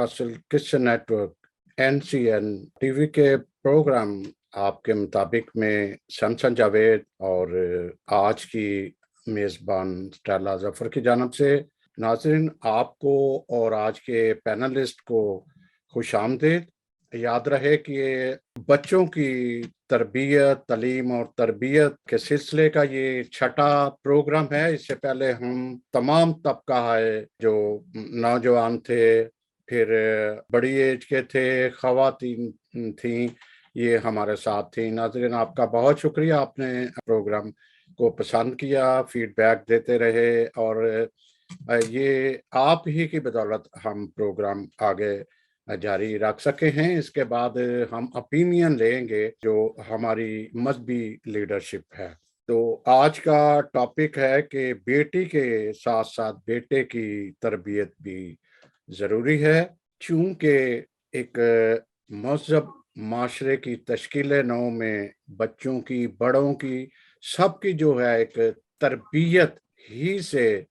Universal Christian network NCN TV के programme आपके मुताबिक में शमसन जावेद और आज की मेज़बान स्टेला जफर की जानब से नाज़रीन आपको और आज के पैनलिस्ट को खुशामदीद। याद रहे कि ये बच्चों की तरबियत, तालीम और तरबियत के सिलसिले का ये छठा प्रोग्राम है। इससे पहले हम तमाम तबका है जो नौजवान थे, फिर बड़ी एज के थे, ख़वातीन थीं, ये हमारे साथ थी। नाज़रीन आपका बहुत शुक्रिया, आपने प्रोग्राम को पसंद किया, फीडबैक देते रहे और ये आप ही की बदौलत हम प्रोग्राम आगे जारी रख सके हैं। इसके बाद हम ओपिनियन लेंगे जो हमारी मजहबी लीडरशिप है। तो आज का टॉपिक है कि बेटी के साथ साथ बेटे की तरबियत भी ज़रूरी है, चूँकि एक महज़ब माशरे की तश्कील नौ में बच्चों की, बड़ों की, सबकी जो है एक तरबियत ही से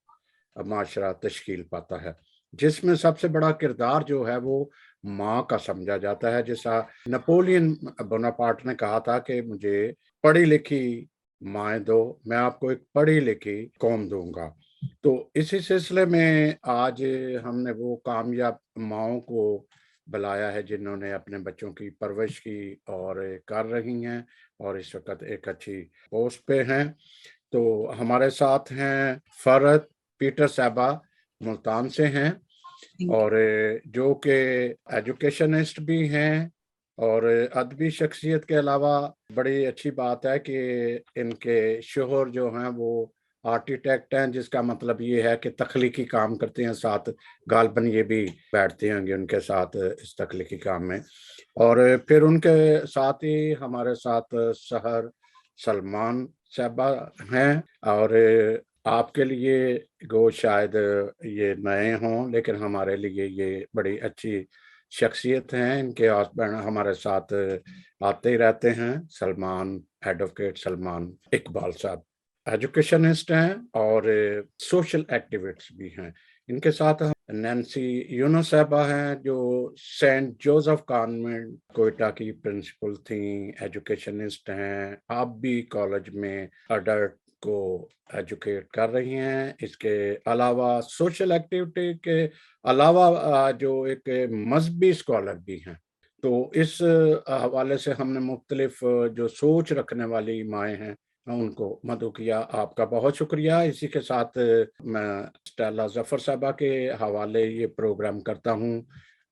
माशरा तश्कील पाता है, जिसमें सबसे बड़ा किरदार जो है वो माँ का समझा जाता है। जैसा नेपोलियन बोनापार्ट ने कहा था कि मुझे पढ़ी लिखी माएँ दो, मैं आपको एक पढ़ी लिखी कौम दूंगा। तो इसी सिलसिले में आज हमने वो कामयाब माँओं को बुलाया है जिन्होंने अपने बच्चों की परवरिश की और कर रही हैं और इस वक्त एक अच्छी पोस्ट पे हैं। तो हमारे साथ हैं फरहत पीटर साहबा, मुल्तान से हैं और जो कि एजुकेशनिस्ट भी हैं और अदबी शख्सियत के अलावा बड़ी अच्छी बात है कि इनके शोहर जो हैं वो आर्किटेक्ट हैं, जिसका मतलब ये है कि तख्लीकी काम करते हैं, साथ गालबन ये भी बैठते होंगे उनके साथ इस तख्लीकी काम में। और फिर उनके साथ ही हमारे साथ सहर सलमान साहबा हैं और आपके लिए गो शायद ये नए हों, लेकिन हमारे लिए ये बड़ी अच्छी शख्सियत हैं। इनके हस्बैंड हमारे साथ आते ही रहते हैं, सलमान, एडवोकेट सलमान इकबाल साहब एजुकेशनिस्ट हैं और सोशल एक्टिविस्ट भी हैं। इनके साथ हम नैन्सी यूनुस साहबा हैं जो सेंट जोसेफ कॉन्वेंट कोयटा की प्रिंसिपल थी, एजुकेशनिस्ट हैं। आप भी कॉलेज में अडल्ट को एजुकेट कर रही हैं। इसके अलावा सोशल एक्टिविटी के अलावा जो एक मजहबी स्कॉलर भी हैं। तो इस हवाले से हमने मुख्तलिफ जो सोच रखने वाली माएँ हैं उनको मदऊ किया। आपका बहुत शुक्रिया। इसी के साथ मैं स्टेला जफर साहबा के हवाले ये प्रोग्राम करता हूँ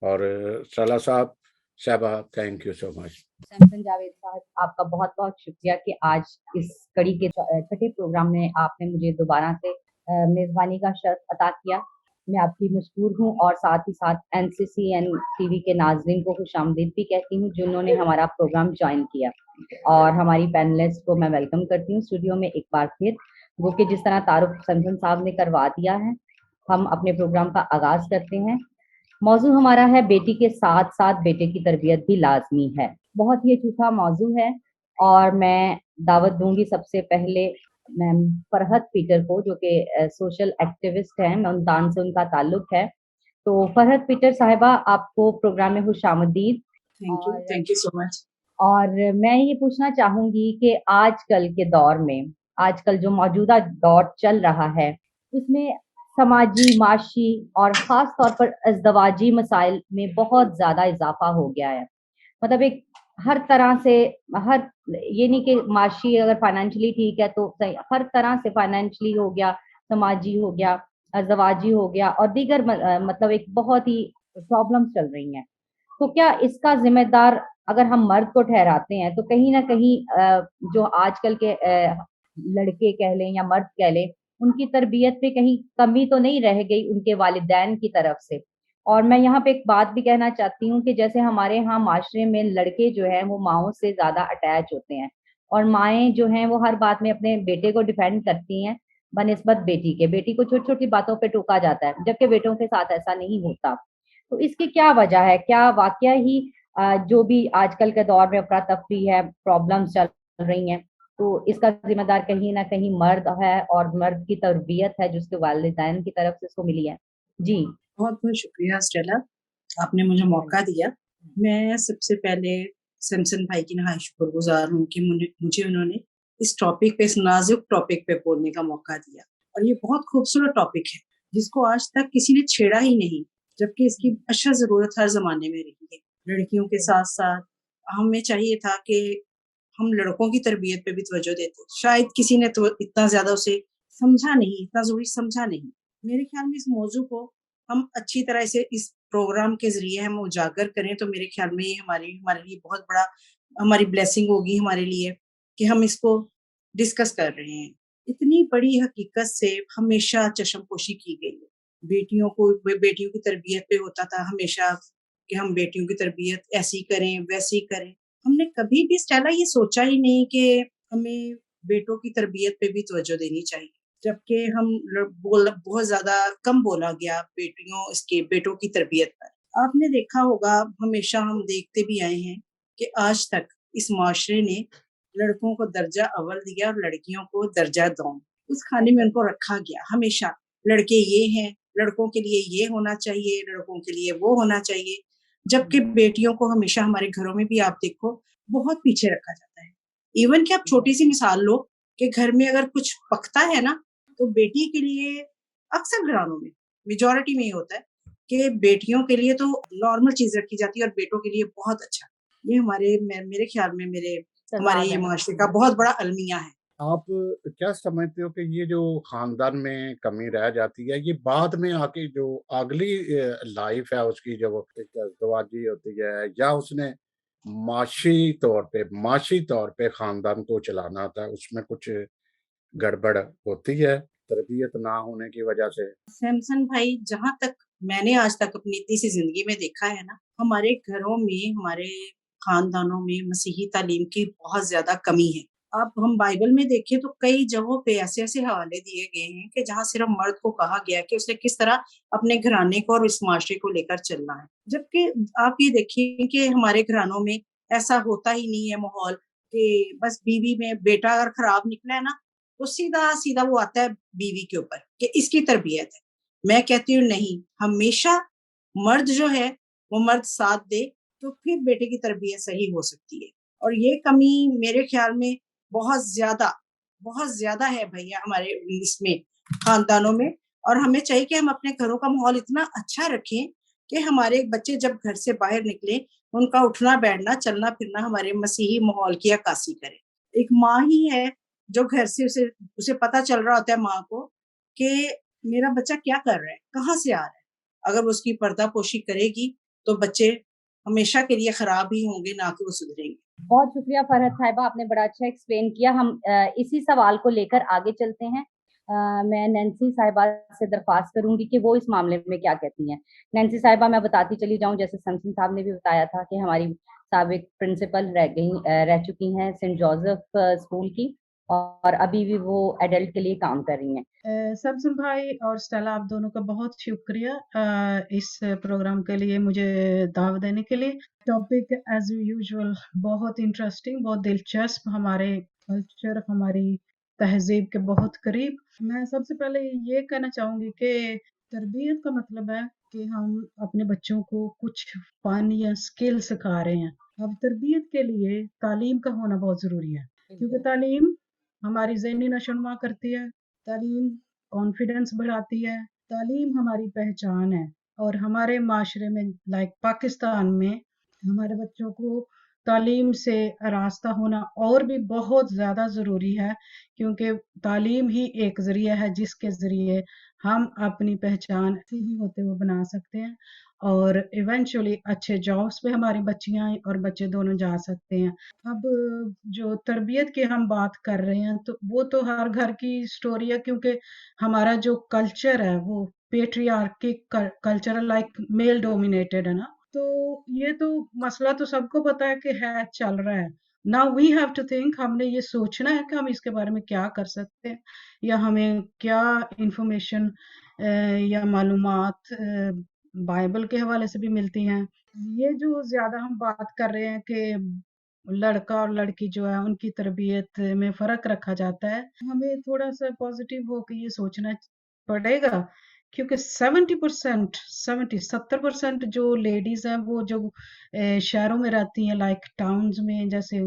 और स्टेला साहबा thank you so much. Shamsan Javed साहब, आपका बहुत बहुत शुक्रिया कि आज इस कड़ी के छठे प्रोग्राम में आपने मुझे दोबारा से मेजबानी का शर्फ अता किया। मैं आपकी मशहूर हूँ और साथ ही साथ एनसीसीएन टीवी के नाजरीन को खुशामदीद भी कहती हूँ जिन्होंने हमारा प्रोग्राम ज्वाइन किया और हमारी पैनलिस्ट को मैं वेलकम करती हूँ स्टूडियो में एक बार फिर। वो कि जिस तरह तारुफ शमसन साहब ने करवा दिया है, हम अपने प्रोग्राम का आगाज करते हैं। मौजू हमारा है बेटी के साथ साथ बेटे की तरबियत भी लाजमी है। बहुत ही अछूता मौजू है और मैं दावत दूंगी सबसे पहले मैम फरहत पीटर को, जो कि सोशल एक्टिविस्ट हैं, मुल्तान से उनका ताल्लुक है। तो फरहत पीटर साहिबा, आपको प्रोग्राम में खुशामदीद। Thank you so much. और मैं ये पूछना चाहूंगी कि आजकल के दौर में, आजकल जो मौजूदा दौर चल रहा है, उसमें समाजी, माशी और ख़ास तौर पर अज़दवाजी मसाइल में बहुत ज़्यादा इज़ाफ़ा हो गया है। मतलब एक हर तरह से, हर ये नहीं कि माशी अगर फाइनेंशियली ठीक है तो सही, हर तरह से फाइनेंशियली हो गया, समाजी हो गया, अज़दवाजी हो गया और दीगर मतलब एक बहुत ही प्रॉब्लम्स चल रही हैं। तो क्या इसका ज़िम्मेदार अगर हम मर्द को ठहराते हैं, तो कहीं न कहीं जो आजकल के लड़के कह लें या मर्द कह लें, उनकी तरबियत पे कहीं कमी तो नहीं रह गई उनके वालिदैन की तरफ से? और मैं यहाँ पे एक बात भी कहना चाहती हूँ कि जैसे हमारे यहाँ माशरे में लड़के जो हैं वो माँओं से ज़्यादा अटैच होते हैं और माएँ जो हैं वो हर बात में अपने बेटे को डिफेंड करती हैं बनिस्बत बेटी के। बेटी को छोटी-छोटी बातों पे टोका जाता है, जबकि बेटों के साथ ऐसा नहीं होता। तो इसकी क्या वजह है? क्या वाक़या ही जो भी आजकल के दौर में अफ़रा-तफ़री है, प्रॉब्लम्स चल रही हैं, तो इसका ज़िम्मेदार कहीं न कहीं मर्द है और मर्द की तरबियत है जो उसके वालिदैन की तरफ से उसको मिली है? जी। बहुत-बहुत शुक्रिया स्टेला। आपने मुझे मौका दिया। मैं सबसे पहले सैमसन भाई की नहाय शुक्रगुजार हूँ कि मुझे उन्होंने इस टॉपिक पे, इस नाजुक टॉपिक पे बोलने का मौका दिया। और ये बहुत खूबसूरत टॉपिक है जिसको आज तक किसी ने छेड़ा ही नहीं, जबकि इसकी अशद जरूरत हर जमाने में रही है। लड़कियों के साथ साथ हमें चाहिए था कि हम लड़कों की तरबियत पे भी तवज्जो देते। शायद किसी ने तो इतना ज्यादा उसे समझा नहीं, इतना जरूरी समझा नहीं। मेरे ख्याल में इस मौजू को हम अच्छी तरह से इस प्रोग्राम के जरिए हम उजागर करें तो मेरे ख्याल में ये हमारे लिए बहुत बड़ा, हमारी ब्लेसिंग होगी हमारे लिए कि हम इसको डिस्कस कर रहे हैं। इतनी बड़ी हकीकत से हमेशा चश्मपोशी की गई है। बेटियों की तरबियत पे होता था हमेशा कि हम बेटियों की तरबियत ऐसी करें, वैसी करें। हमने कभी भी स्टेला ये सोचा ही नहीं कि हमें बेटों की तरबियत पे भी तवज्जो देनी चाहिए। जबकि बहुत ज्यादा कम बोला गया बेटों की तरबियत पर। आपने देखा होगा, हमेशा हम देखते भी आए हैं कि आज तक इस माशरे ने लड़कों को दर्जा अव्वल दिया और लड़कियों को दर्जा दौन। उस खाने में उनको रखा गया हमेशा। लड़के ये हैं, लड़कों के लिए ये होना चाहिए, लड़कों के लिए वो होना चाहिए। जबकि बेटियों को हमेशा हमारे घरों में भी आप देखो बहुत पीछे रखा जाता है। इवन कि आप छोटी सी मिसाल लो कि घर में अगर कुछ पकता है ना, तो बेटी के लिए अक्सर घरानों में, मेजोरिटी में ये होता है कि बेटियों के लिए तो नॉर्मल चीज रखी जाती है और बेटों के लिए बहुत अच्छा। ये मेरे ख्याल में हमारे ये माशरे का बहुत बड़ा अलमिया है। आप क्या समझते हो कि ये जो खानदान में कमी रह जाती है, ये बाद में आके जो अगली लाइफ है उसकी, जो एक अज़दवाजी होती है या उसने माशी तौर पे खानदान को चलाना था, उसमें कुछ गड़बड़ होती है तरबियत ना होने की वजह से? सैमसन भाई, जहां तक मैंने आज तक अपनी इतनी सी जिंदगी में देखा है ना, हमारे घरों में, हमारे खानदानों में मसीही तालीम की बहुत ज्यादा कमी है। अब हम बाइबल में देखें तो कई जगहों पे ऐसे ऐसे हवाले दिए गए हैं कि जहाँ सिर्फ मर्द को कहा गया है कि उसे किस तरह अपने घराने को और इस माशरे को लेकर चलना है। जबकि आप ये देखिए कि हमारे घरानों में ऐसा होता ही नहीं है माहौल कि बस बीवी में बेटा अगर खराब निकला है ना, तो सीधा सीधा वो आता है बीवी के ऊपर कि इसकी तरबियत है। मैं कहती हूँ नहीं, हमेशा मर्द जो है वो मर्द साथ दे तो फिर बेटे की तरबियत सही हो सकती है। और ये कमी मेरे ख्याल में बहुत ज्यादा है भैया हमारे इसमें खानदानों में। और हमें चाहिए कि हम अपने घरों का माहौल इतना अच्छा रखें कि हमारे बच्चे जब घर से बाहर निकले, उनका उठना बैठना चलना फिरना हमारे मसीही माहौल की अक्कासी करे। एक माँ ही है जो घर से उसे उसे पता चल रहा होता है माँ को कि मेरा बच्चा क्या कर रहा है, कहाँ से आ रहा है। अगर वो उसकी पर्दापोशी करेगी तो बच्चे हमेशा के लिए खराब ही होंगे, ना कि वो सुधरेंगे। बहुत शुक्रिया फरहत साहिबा, आपने बड़ा अच्छा एक्सप्लेन किया। हम इसी सवाल को लेकर आगे चलते हैं। मैं नैन्सी साहिबा से दरख्वास्त करूंगी कि वो इस मामले में क्या कहती हैं। नैन्सी साहिबा, मैं बताती चली जाऊं, जैसे सैमसन साहब ने भी बताया था कि हमारी साबिक प्रिंसिपल रह चुकी हैं सेंट जोसेफ स्कूल की, और अभी भी वो एडल्ट के लिए काम कर रही हैं। सैमसन भाई और स्टेला, आप दोनों का बहुत शुक्रिया इस प्रोग्राम के लिए, मुझे दावत देने के लिए। टॉपिक एज यूजुअल बहुत इंटरेस्टिंग, बहुत दिलचस्प, हमारे कल्चर, हमारी तहजीब के बहुत करीब। मैं सबसे पहले ये कहना चाहूंगी कि तरबियत का मतलब है कि हम अपने बच्चों को कुछ फन या स्किल सिखा रहे हैं। अब तरबियत के लिए तालीम का होना बहुत ज़रूरी है, क्योंकि तालीम हमारी ज़हनी नशोनुमा करती है, तालीम कॉन्फिडेंस बढ़ाती है, तालीम हमारी पहचान है। और हमारे माशरे में, लाइक पाकिस्तान में, हमारे बच्चों को तालीम से आरास्ता होना और भी बहुत ज़्यादा ज़रूरी है, क्योंकि तालीम ही एक ज़रिया है जिसके ज़रिए हम अपनी पहचान सही होते हुए बना सकते हैं और इवेंचुअली अच्छे जॉब्स पे हमारी बच्चियां और बच्चे दोनों जा सकते हैं। अब जो तरबियत की हम बात कर रहे हैं, तो वो तो हर घर की स्टोरी है, क्योंकि हमारा जो कल्चर है वो पेट्रियार्किक कल्चर, लाइक मेल डोमिनेटेड है ना। तो ये तो मसला तो सबको पता है कि है, चल रहा है। Now we have to think, हमने ये सोचना है कि हम इसके बारे में क्या कर सकते हैं, या हमें क्या इंफॉर्मेशन या मालूमात बाइबल के हवाले से भी मिलती हैं। ये जो ज्यादा हम बात कर रहे हैं कि लड़का और लड़की जो है उनकी तरबियत में फर्क रखा जाता है, हमें थोड़ा सा पॉजिटिव होकर ये सोचना पड़ेगा क्योंकि 70% जो लेडीज हैं वो जो शहरों में रहती हैं, लाइक टाउन्स में जैसे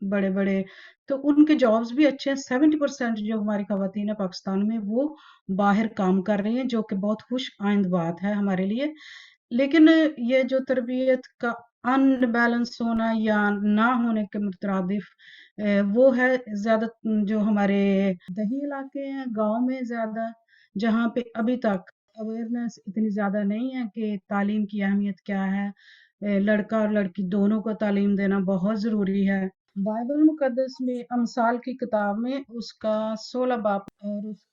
बड़े बड़े, तो उनके जॉब्स भी अच्छे हैं। 70% जो हमारी खवातीन है पाकिस्तान में वो बाहर काम कर रही हैं, जो कि बहुत खुश आइंद बात है हमारे लिए। लेकिन ये जो तरबियत का अनबैलेंस होना या ना होने के मुतरादिफ वो है ज्यादा जो हमारे दही इलाके हैं, गांव में ज्यादा, जहाँ पे अभी तक अवेयरनेस इतनी ज्यादा नहीं है कि तालीम की अहमियत क्या है। लड़का और लड़की दोनों को तालीम देना बहुत जरूरी है। बाइबल मुकद्दस में अमसाल की किताब में उसका 16 बाब और उस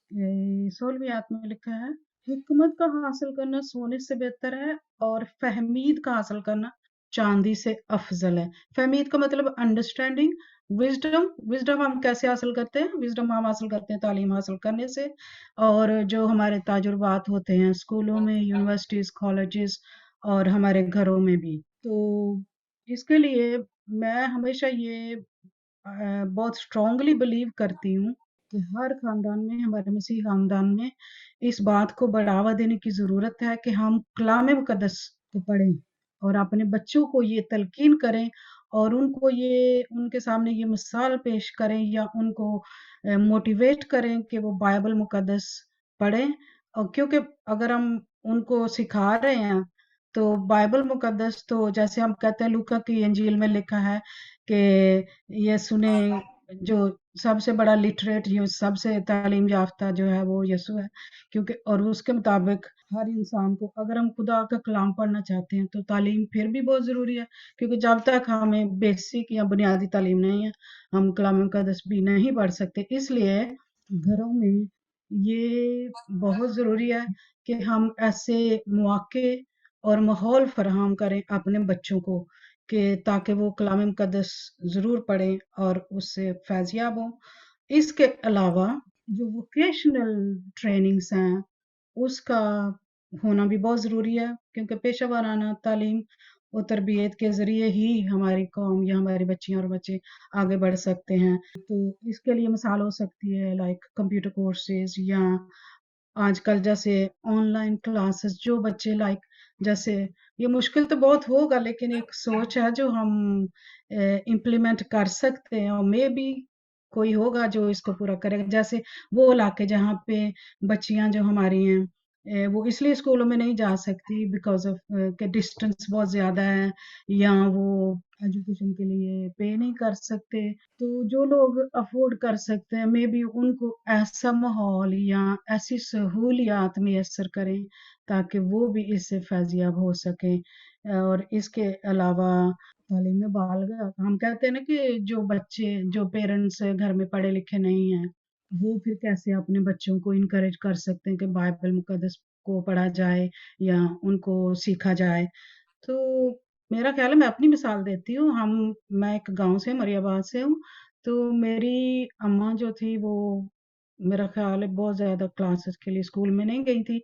16वीं आयत में लिखा है, हिकमत का हासिल करना सोने से बेहतर है और फहमीद का हासिल करना चांदी से अफजल है। फहमीद का मतलब अंडरस्टैंडिंग, विजडम। विजडम हम कैसे हासिल करते हैं? विजडम हम हासिल करते हैं तालीम हासिल करने से, और जो हमारे तजुर्बात होते हैं स्कूलों में, यूनिवर्सिटीज, कॉलेजेस और हमारे घरों में भी। तो इसके लिए मैं हमेशा ये बहुत स्ट्रांगली बिलीव करती हूँ कि हर खानदान में, हमारे मसीही खानदान में इस बात को बढ़ावा देने की ज़रूरत है कि हम कलाम मुक़द्दस को पढ़ें और अपने बच्चों को ये तलकीन करें और उनको ये उनके सामने ये मिसाल पेश करें या उनको मोटिवेट करें कि वो बाइबल मुक़द्दस पढ़ें। और क्योंकि अगर हम उनको सिखा रहे हैं तो बाइबल मुक़द्दस, तो जैसे हम कहते हैं लूका की इंजील में लिखा है कि यीशु ने जो सबसे बड़ा लिटरेट, जो सबसे तालीम याफ्ता जो है वो यीशु है, क्योंकि और उसके मुताबिक हर इंसान को, अगर हम खुदा का कलाम पढ़ना चाहते हैं तो तालीम फिर भी बहुत ज़रूरी है, क्योंकि जब तक हमें बेसिक या बुनियादी तालीम नहीं है हम कलाम मुक़द्दस भी नहीं पढ़ सकते। इसलिए घरों में ये बहुत ज़रूरी है कि हम ऐसे मौके और माहौल फराहम करें अपने बच्चों को कि ताकि वो कलाम मुक़द्दस ज़रूर पढ़ें और उससे फैज़याब हों। इसके अलावा जो वोकेशनल ट्रेनिंग्स हैं उसका होना भी बहुत ज़रूरी है, क्योंकि पेशा वाराना तालीम और तरबियत के ज़रिए ही हमारी कौम या हमारी बच्चियाँ और बच्चे आगे बढ़ सकते हैं। तो इसके लिए मिसाल हो सकती है लाइक कंप्यूटर कोर्सेज, या आजकल जैसे ऑनलाइन क्लासेस जो बच्चे लाइक, जैसे ये मुश्किल तो बहुत होगा लेकिन एक सोच है जो हम इम्प्लीमेंट कर सकते हैं, और मे बी कोई होगा जो इसको पूरा करेगा। जैसे वो इलाके जहाँ पे बच्चियां जो हमारी हैं वो इसलिए स्कूलों में नहीं जा सकती बिकॉज ऑफ के डिस्टेंस बहुत ज़्यादा है, या वो एजुकेशन के लिए पे नहीं कर सकते। तो जो लोग अफोर्ड कर सकते हैं मे बी उनको ऐसा माहौल या ऐसी सहूलियात मैसर करें ताकि वो भी इससे फैजियाब हो सकें। और इसके अलावा तालीम बालगा, हम कहते हैं ना कि जो बच्चे, जो पेरेंट्स घर में पढ़े लिखे नहीं हैं वो फिर कैसे अपने बच्चों को इनकरेज कर सकते हैं कि बाइबल मुकद्दस को पढ़ा जाए या उनको सीखा जाए। तो मेरा ख्याल है, मैं अपनी मिसाल देती हूँ, मैं एक गांव से, मरियाबाद से हूँ। तो मेरी अम्मा जो थी वो, मेरा ख्याल है बहुत ज़्यादा क्लासेस के लिए स्कूल में नहीं गई थी,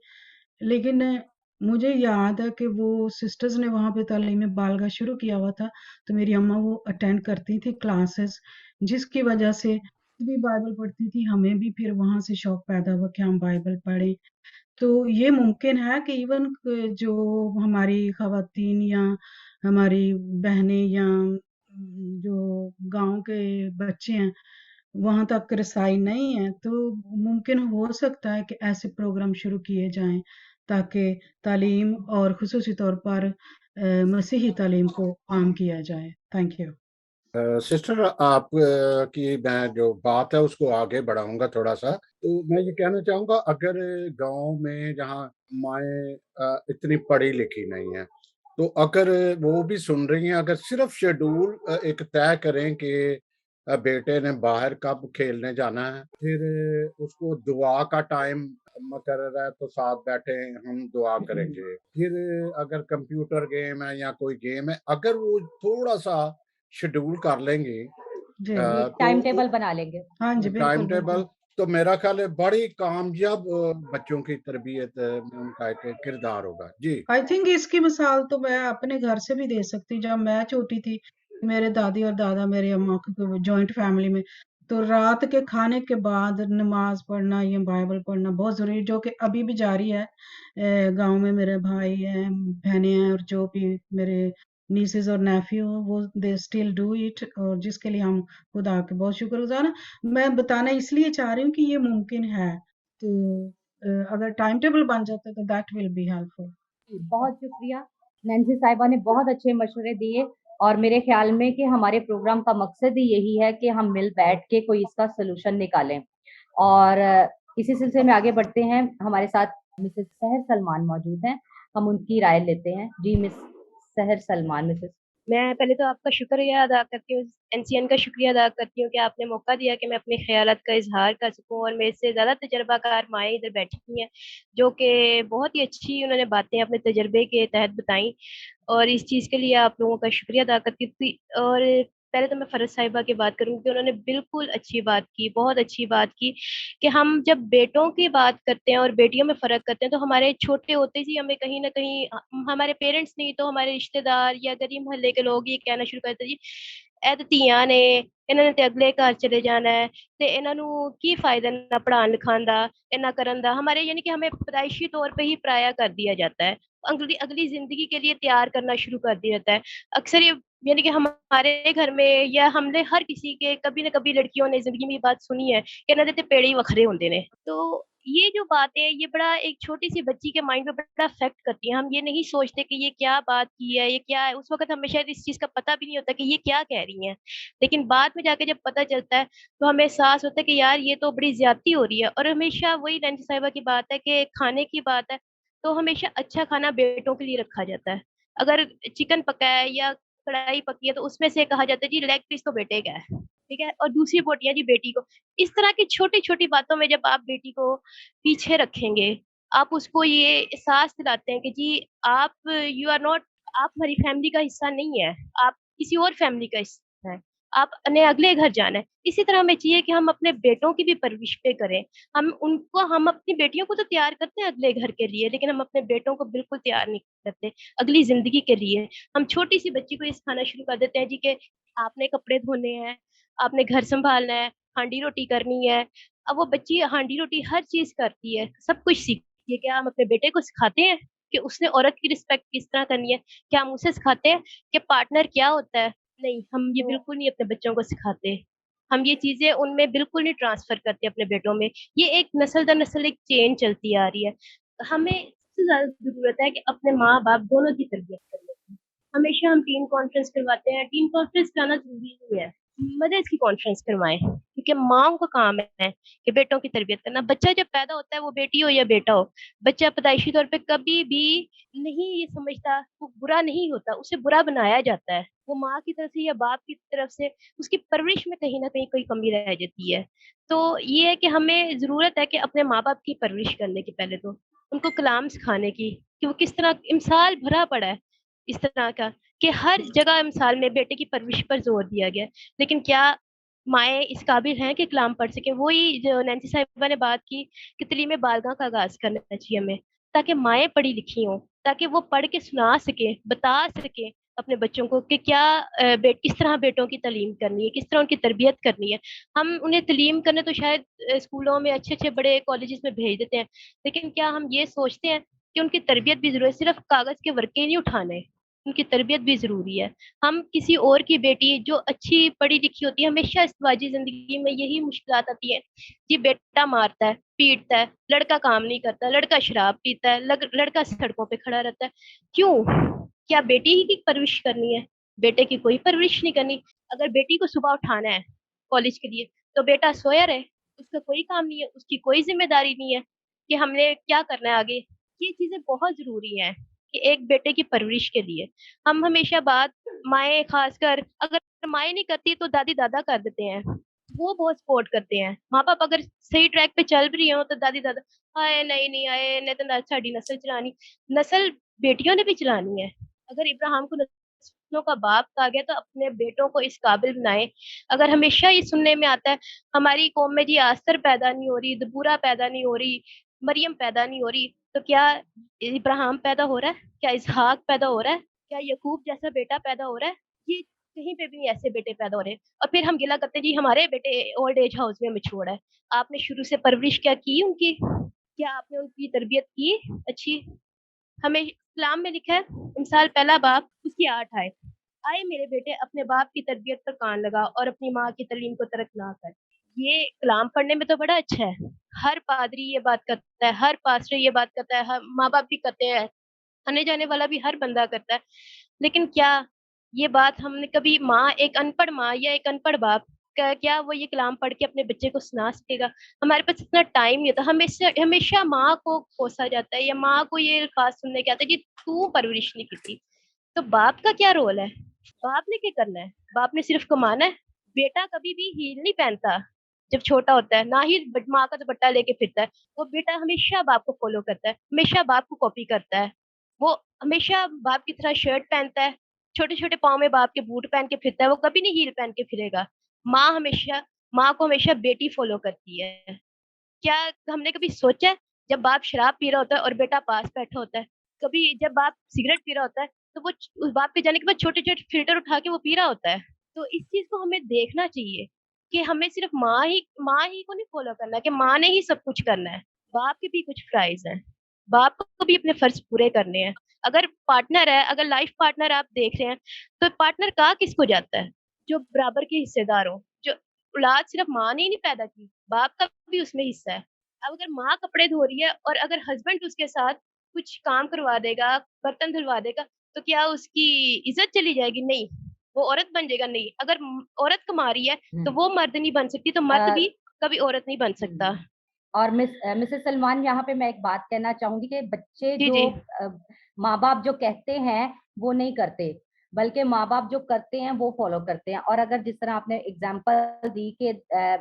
लेकिन मुझे याद है कि वो सिस्टर्स ने वहाँ पे तालीम बालगा शुरू किया हुआ था, तो मेरी अम्मा वो अटेंड करती थी क्लासेस, जिसकी वजह से भी बाइबल पढ़ती थी, हमें भी फिर वहाँ से शौक पैदा हुआ कि हम बाइबल पढ़ें। तो ये मुमकिन है कि इवन जो हमारी ख़वातीन या हमारी बहनें या जो गाँव के बच्चे हैं, वहाँ तक रसाई नहीं है, तो मुमकिन हो सकता है कि ऐसे प्रोग्राम शुरू किए जाएँ, ताकि तालीम और ख़ुसूसी तौर पर मसीही तालीम को आम किया जाए। Thank you. सिस्टर आप की मैं जो बात है उसको आगे बढ़ाऊंगा थोड़ा सा। तो मैं ये कहना चाहूंगा, अगर गांव में जहाँ माएँ इतनी पढ़ी लिखी नहीं है, तो अगर वो भी सुन रही हैं, अगर सिर्फ शेड्यूल एक तय करें कि बेटे ने बाहर कब खेलने जाना है, फिर उसको दुआ का टाइम मुकर्रर है तो साथ बैठे हम दुआ करेंगे। फिर अगर कंप्यूटर गेम है या कोई गेम है, अगर वो थोड़ा सा शेड्यूल कर लेंगे जी। एक टाइम टेबल बना लेंगे। हाँ जी, टाइम बिल्कुल, टेबल, बिल्कुल। तो मेरा ख्याल है बड़ी कामयाब बच्चों की तरबियत में उनका एक किरदार होगा। जी। आई थिंक इसकी मिसाल तो मैं अपने घर से भी दे सकती हूँ। जब मैं छोटी थी, मेरे दादी और दादा, मेरी अम्मा की जॉइंट फैमिली में, तो रात के खाने के बाद नमाज पढ़ना या बाइबल पढ़ना बहुत ज़रूरी, जो कि अभी भी जारी है। गांव में मेरे भाई हैं, बहनें हैं, और जो भी मेरे nieces और नेफ्यू वो दे स्टिल डू इट, और जिसके लिए हम खुदा के बहुत शुक्रगुजार हैं। मैं बताना इसलिए चाह रही हूँ कि ये मुमकिन है, तो अगर टाइम टेबल बन जाता है तो दैट विल बी हेल्पफुल। बहुत शुक्रिया। नैन्सी साहिबा ने बहुत अच्छे मशवरे दिए और मेरे ख्याल में कि हमारे प्रोग्राम का मकसद ही यही है कि हम मिल बैठ के कोई इसका सलूशन निकालें। और इसी सिलसिले में आगे बढ़ते हैं। हमारे साथ मिसेस सहर सलमान मौजूद हैं। हम उनकी राय लेते हैं। जी मिस सहर सलमान, मिसेस। मैं पहले तो आपका शुक्रिया अदा करती हूँ, एनसीएन का शुक्रिया अदा करती हूँ कि आपने मौका दिया कि मैं अपने ख्यालात का इजहार कर सकूँ, और मेरे से ज़्यादा तजर्बाकार माएँ इधर बैठी हैं जो कि बहुत ही अच्छी उन्होंने बातें अपने तजर्बे के तहत बताई, और इस चीज़ के लिए आप लोगों का शुक्रिया अदा करती थी। और पहले तो मैं फरज साहिबा की बात करूँगी कि उन्होंने बिल्कुल अच्छी बात की, बहुत अच्छी बात की कि हम जब बेटों की बात करते हैं और बेटियों में फ़र्क करते हैं, तो हमारे छोटे होते ही हमें कहीं न कहीं हमारे पेरेंट्स नहीं तो हमारे रिश्तेदार या गली मोहल्ले के लोग ये कहना शुरू कर देते जी, ਇਹ ਤਾਂ ਧੀਆਂ ਨੇ, ਇਹਨਾਂ ਨੇ ਤੇ ਅਗਲੇ ਘਰ चले जाना है, ਤੇ ਇਹਨਾਂ ਨੂੰ ਕੀ फ़ायदा ना पढ़ान लिखान दा, इन्ना करन दा। हमारे यानी कि हमें पैदाइशी तौर पे ही पराया कर दिया जाता है, अगली अगली ज़िंदगी के लिए तैयार करना शुरू कर दिया जाता है। अक्सर ये यानी कि हमारे घर में या हमने हर किसी के कभी न कभी लड़कियों ने ज़िंदगी में ये बात सुनी है कि इन्हां दे ते पेड़े ही वखरे होंदे ने। तो ये जो बात है, ये बड़ा एक छोटी-सी बच्ची के माइंड पे बड़ा इफ़ेक्ट करती है। हम ये नहीं सोचते कि ये क्या बात की है, ये क्या है? उस वक़्त हमें शायद इस चीज़ का पता भी नहीं होता कि ये क्या कह रही हैं। लेकिन बाद में जाके जब पता चलता है, तो हमें एहसास होता है कि यार ये तो बड़ी ज़्यादती हो रही है। और हमेशा वही नैन्सी साहिबा की बात है कि खाने की बात है, तो हमेशा अच्छा खाना बेटों के लिए रखा जाता है। अगर चिकन पका है या कढ़ाई पकी है, तो उसमें से कहा जाता है जी लेग पीस तो बेटे का है, ठीक है? और दूसरी बोटियाँ जी बेटी को। इस तरह की छोटी-छोटी बातों में जब आप बेटी को पीछे रखेंगे, आप उसको ये एहसास दिलाते हैं कि जी आप यू आर नॉट, आप हमारी फैमिली का हिस्सा नहीं है, आप किसी और फैमिली का हिस्सा हैं, आपने अगले घर जाना है। इसी तरह हमें चाहिए कि हम अपने बेटों की भी परवरिश पे करें। हम अपनी बेटियों को तो तैयार करते हैं अगले घर के लिए, लेकिन हम अपने बेटों को बिल्कुल तैयार नहीं करते अगली ज़िंदगी के लिए। हम छोटी-सी बच्ची को ये सिखाना शुरू कर देते हैं जी कि आपने कपड़े धोने हैं, आपने घर सँभालना है, हांडी-रोटी करनी है। अब वो बच्ची हांडी-रोटी हर चीज़ करती है, सब कुछ सीखती है। क्या हम अपने बेटे को सिखाते हैं कि उसने औरत की रिस्पेक्ट किस तरह करनी है? क्या हम उसे सिखाते हैं कि पार्टनर क्या होता है? नहीं, हम ये तो बिल्कुल नहीं अपने बच्चों को सिखाते। हम ये चीज़ें उनमें बिल्कुल नहीं ट्रांसफ़र करते अपने बेटों में। ये एक नस्ल दर नस्ल एक चेन चलती आ रही है। हमें सबसे ज़्यादा ज़रूरत है कि अपने माँ-बाप दोनों की तरबियत करने की। हमेशा हम टीम कॉन्फ्रेंस करवाते हैं, टीम कॉन्फ्रेंस कराना ज़रूरी नहीं है। मदर्स की कॉन्फ्रेंस करवाएँ, क्योंकि माँओं का काम है कि बेटों की तरबियत करना। बच्चा जब पैदा होता है, वो बेटी हो या बेटा हो, बच्चा पैदाइशी तौर पे कभी भी नहीं ये समझता, वो बुरा नहीं होता, उसे बुरा बनाया जाता है। वो माँ की तरफ से या बाप की तरफ से उसकी परवरिश में कहीं न कहीं कोई कमी रह जाती है। तो ये है कि हमें ज़रूरत है कि अपने माँ-बाप की परवरिश करने की पहले तो, उनको कलाम सिखाने की, कि वो किस तरह मिसाल भरा पड़ा है इस तरह का, कि हर जगह मिसाल में बेटे की परवरिश पर ज़ोर दिया गया है। लेकिन क्या माएँ इस काबिल हैं कि कलाम पढ़ सकें? वही जो नैन्सी साहिबा ने बात की कि तलीम बारगाह का आगाज़ करना चाहिए हमें, ताकि माएँ पढ़ी-लिखी हों, ताकि वो पढ़ के सुना सकें, बता सकें अपने बच्चों को कि क्या किस तरह बेटों की तालीम करनी है, किस तरह उनकी तरबियत करनी है। हम उन्हें तालीम करने तो शायद स्कूलों में अच्छे-अच्छे बड़े कॉलेजेस में भेज देते हैं, लेकिन क्या हम ये सोचते हैं कि उनकी तरबियत भी ज़रूरी है, सिर्फ़ कागज़ के वर्क़े नहीं उठाने, उनकी तरबियत भी ज़रूरी है। हम किसी और की बेटी जो अच्छी पढ़ी-लिखी होती है, हमेशा इज़्तिवाजी ज़िंदगी में यही मुश्किलात आती है, जी बेटा मारता है, पीटता है, लड़का काम नहीं करता, लड़का शराब पीता है, लड़का सड़कों पे खड़ा रहता है। क्यों? क्या बेटी ही की परवरिश करनी है? बेटे की कोई परवरिश नहीं करनी। अगर बेटी को सुबह उठाना है कॉलेज के लिए, तो बेटा सोया रहे, उसका कोई काम नहीं है, उसकी कोई ज़िम्मेदारी नहीं है कि हमने क्या करना है आगे। ये चीज़ें बहुत ज़रूरी हैं कि एक बेटे की परवरिश के लिए। हम हमेशा बात माएँ ख़ासकर, अगर माएँ नहीं करती तो दादी-दादा कर देते हैं। वो बहुत सपोर्ट करते हैं। माँ-बाप अगर सही ट्रैक पे चल भी रही हों तो दादी-दादा, हाए नहीं-नहीं आए इन्हें तो साडी नस्ल चलानी। नस्ल बेटियों ने भी चलानी है। अगर इब्राहिम को नस्लों का बाप कहा गया तो अपने बेटों को इस काबिल बनाएँ। अगर हमेशा ये सुनने में आता है हमारी कौम में जी आस्तर पैदा नहीं हो रही, दबूरा पैदा नहीं हो रही, मरियम पैदा नहीं हो रही, तो क्या इब्राहिम पैदा हो रहा है? क्या इसहाक पैदा हो रहा है? क्या याकूब जैसा बेटा पैदा हो रहा है? ये कहीं पे भी नहीं ऐसे बेटे पैदा हो रहे। और फिर हम गिला करते हैं जी हमारे बेटे ओल्ड एज हाउस में मैच्योर है। आपने शुरू से परवरिश क्या की उनकी? क्या आपने उनकी तरबियत की अच्छी? हमें इस्लाम में लिखा है इंसान पहला बाप उसकी 8 आए। आए मेरे बेटे अपने बाप की तरबियत पर कान लगा और अपनी माँ की तालीम को तर्क ना कर। ये कलाम पढ़ने में तो बड़ा अच्छा है। हर पादरी ये बात करता है, हर पास्टर ये बात करता है, हर माँ बाप भी करते हैं, आने जाने वाला भी हर बंदा करता है। लेकिन क्या ये बात हमने कभी माँ, एक अनपढ़ माँ या एक अनपढ़ बाप क्या वो ये कलाम पढ़ के अपने बच्चे को सुना सकेगा? हमारे पास इतना टाइम नहीं होता। हमेशा हमेशा माँ को कोसा जाता है या माँ को ये अल्फाज सुनने के आते हैं कि तू परवरिश नहीं की थी। तो बाप का क्या रोल है? बाप ने क्या करना है? बाप ने सिर्फ कमाना है। बेटा कभी भी हील नहीं पहनता जब छोटा होता है, ना ही माँ का दुपट्टा लेके फिरता है। वो बेटा हमेशा बाप को फॉलो करता है, हमेशा बाप को कॉपी करता है। वो हमेशा बाप की तरह शर्ट पहनता है, छोटे छोटे पाँव में बाप के बूट पहन के फिरता है। वो कभी नहीं हील पहन के फिरेगा। माँ को हमेशा बेटी फॉलो करती है। क्या हमने कभी सोचा है जब बाप शराब पी रहा होता है और बेटा पास बैठा होता है, कभी जब बाप सिगरेट पी रहा होता है तो वो उस बाप के जाने के बाद छोटे छोटे फिल्टर उठा के वो पी रहा होता है। तो इस चीज को हमें देखना चाहिए कि हमें सिर्फ माँ ही को नहीं फॉलो करना है कि माँ ने ही सब कुछ करना है। बाप के भी कुछ फ्राइज हैं, बाप को भी अपने फर्ज पूरे करने हैं। अगर पार्टनर है, अगर लाइफ पार्टनर आप देख रहे हैं, तो पार्टनर कहाँ किसको जाता है? जो बराबर के हिस्सेदार हो। जो औलाद सिर्फ माँ ने ही नहीं पैदा की, बाप का भी उसमें हिस्सा है। अब अगर माँ कपड़े धो रही है और अगर हस्बैंड उसके साथ कुछ काम करवा देगा, बर्तन धुलवा देगा, तो क्या उसकी इज्जत चली जाएगी? नहीं। वो औरत बन जाएगा? नहीं। अगर औरत कमा रही है तो वो मर्द नहीं बन सकती, तो मर्द भी कभी औरत नहीं बन सकता। और मिसेस सलमान, यहाँ पे मैं एक बात कहना चाहूंगी कि बच्चे जी जो जी माँ बाप जो कहते हैं वो नहीं करते, बल्कि माँ बाप जो करते हैं वो फॉलो करते हैं। और अगर जिस तरह आपने एग्जांपल दी कि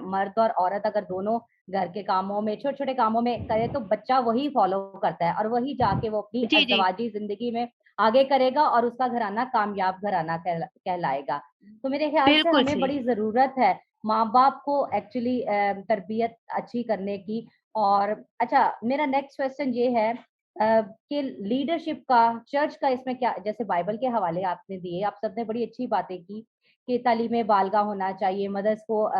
मर्द और औरत अगर दोनों घर के कामों में, छोटे छोटे कामों में करे, तो बच्चा वही फॉलो करता है और वही जाके वो अपनी जी जी अज़दवाजी जिंदगी में आगे करेगा और उसका घराना कामयाब घराना कहलाएगा। तो मेरे ख्याल से बिल्कुल हमें सही। बड़ी जरूरत है माँ बाप को एक्चुअली तरबियत अच्छी करने की। और अच्छा, मेरा नेक्स्ट क्वेश्चन ये है कि लीडरशिप का, चर्च का इसमें क्या, जैसे बाइबल के हवाले आपने दिए, आप सबने बड़ी अच्छी बातें की कि तालीम बालगा होना चाहिए, मदर्स को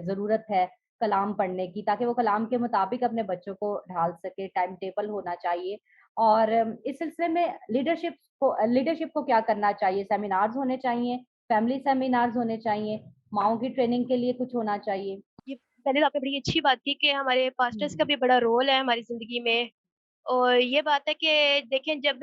जरूरत है कलाम पढ़ने की ताकि वो कलाम के मुताबिक अपने बच्चों को ढाल सके, टाइम टेबल होना चाहिए। और इस सिलसिले में लीडरशिप को क्या करना चाहिए? सेमिनार्स होने चाहिए, फैमिली सेमिनार्स होने चाहिए, माओ की ट्रेनिंग के लिए कुछ होना चाहिए? ये पहले तो आपने बड़ी अच्छी बात की कि हमारे पास्टर्स का हम्म। भी बड़ा रोल है हमारी जिंदगी में। और ये बात है कि देखें, जब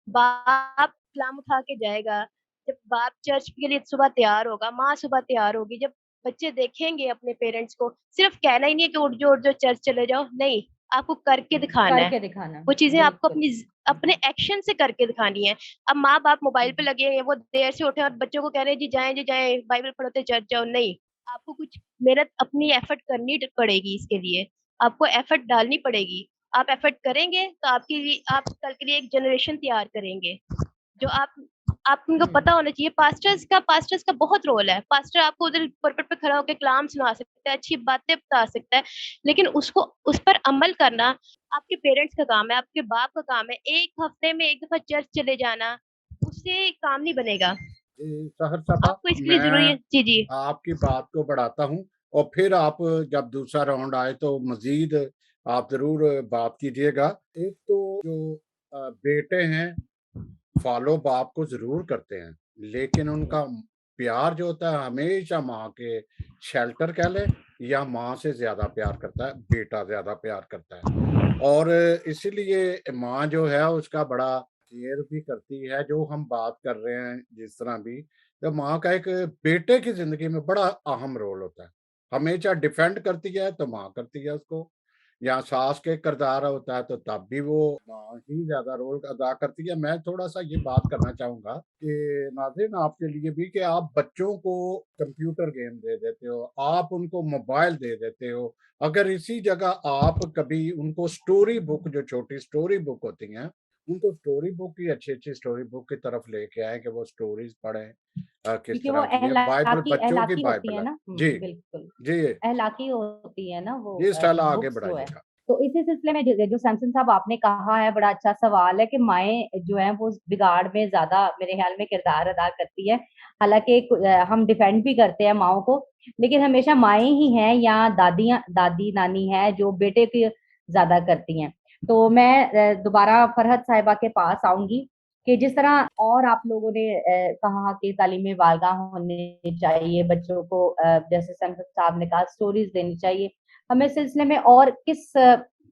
बाप कलाम उठा के जाएगा, जब बाप चर्च के लिए सुबह तैयार होगा, माँ सुबह तैयार होगी, जब बच्चे देखेंगे अपने पेरेंट्स को, सिर्फ कहना ही नहीं है कि उठ जो चर्च चले जाओ, नहीं, आपको करके दिखाना है। करके दिखाना, वो चीजें आपको बिल्कुल। अपने एक्शन से करके दिखानी है। अब माँ बाप मोबाइल पे लगे हैं, वो देर से उठे और बच्चों को कह रहे हैं जी जाए बाइबल पढ़ोते चर्च जाओ, नहीं। आपको कुछ मेहनत, अपनी एफर्ट करनी पड़ेगी इसके लिए। आपको एफर्ट डालनी पड़ेगी। आप एफर्ट करेंगे तो आपके लिए, आप कल के लिए एक जनरेशन तैयार करेंगे। जो आप उनको पता होना चाहिए। पास्टर्स का बहुत रोल है। पास्टर आपको उधर पर्पट पे खड़ा होकर कलाम सुना सकता है, अच्छी बातें बता सकता है, लेकिन उसको उस पर अमल करना आपके पेरेंट्स का काम है, आपके बाप का काम है। एक हफ्ते में एक दफा चर्च चले जाना, उससे काम नहीं बनेगा। जी सहर साहबा, आपको इसके लिए जरूरी मैं है। जी जी आपकी बात को बढ़ाता हूँ और फिर आप जब दूसरा राउंड आए तो मजीद आप जरूर बात कीजिएगा। एक तो जो बेटे हैं फॉलो बाप को जरूर करते हैं, लेकिन उनका प्यार जो होता है हमेशा माँ के शेल्टर कह ले या माँ से ज्यादा प्यार करता है, बेटा ज्यादा प्यार करता है। और इसीलिए माँ जो है उसका बड़ा केयर भी करती है। जो हम बात कर रहे हैं जिस तरह भी, तो माँ का एक बेटे की जिंदगी में बड़ा अहम रोल होता है। हमेशा डिफेंड करती है तो माँ करती है उसको, या सास के किरदार होता है तो तब भी वो माँ ही ज्यादा रोल अदा करती है। मैं थोड़ा सा ये बात करना चाहूंगा कि नाज़रीन आपके लिए भी, कि आप बच्चों को कंप्यूटर गेम दे देते हो, आप उनको मोबाइल दे देते हो, अगर इसी जगह आप कभी उनको स्टोरी बुक, जो छोटी स्टोरी बुक होती हैं, उनको स्टोरी बुक की, अच्छी अच्छी स्टोरी बुक की तरफ लेके आए कि वो स्टोरीज पढ़ें। किस क्योंकि वो तरह की है बाइबल, बच्चों की अहलाकी होती बाइबल है है। ना। जी बिल्कुल। जी, अहलाकी होती है ना वो, ये स्टाइल आगे बुक्स जो है। बढ़ाइएगा। तो इसी सिलसिले में जो सैमसन साहब आपने कहा है, बड़ा अच्छा सवाल है कि माएँ जो हैं वो बिगाड़ में ज़्यादा मेरे ख्याल में किरदार अदा करती है। हालाँकि हम डिफेंड भी करते हैं माँओं को, लेकिन हमेशा माएँ ही हैं या दादी-नानी हैं जो बेटे की ज़्यादा करती हैं। तो मैं दोबारा फरहत साहिबा के पास आऊँगी कि जिस तरह और आप लोगों ने कहा कि तालीम बारगाह होनी चाहिए बच्चों को, जैसे सैमसन साहब ने कहा स्टोरीज़ देनी चाहिए। हमें इस सिलसिले में और किस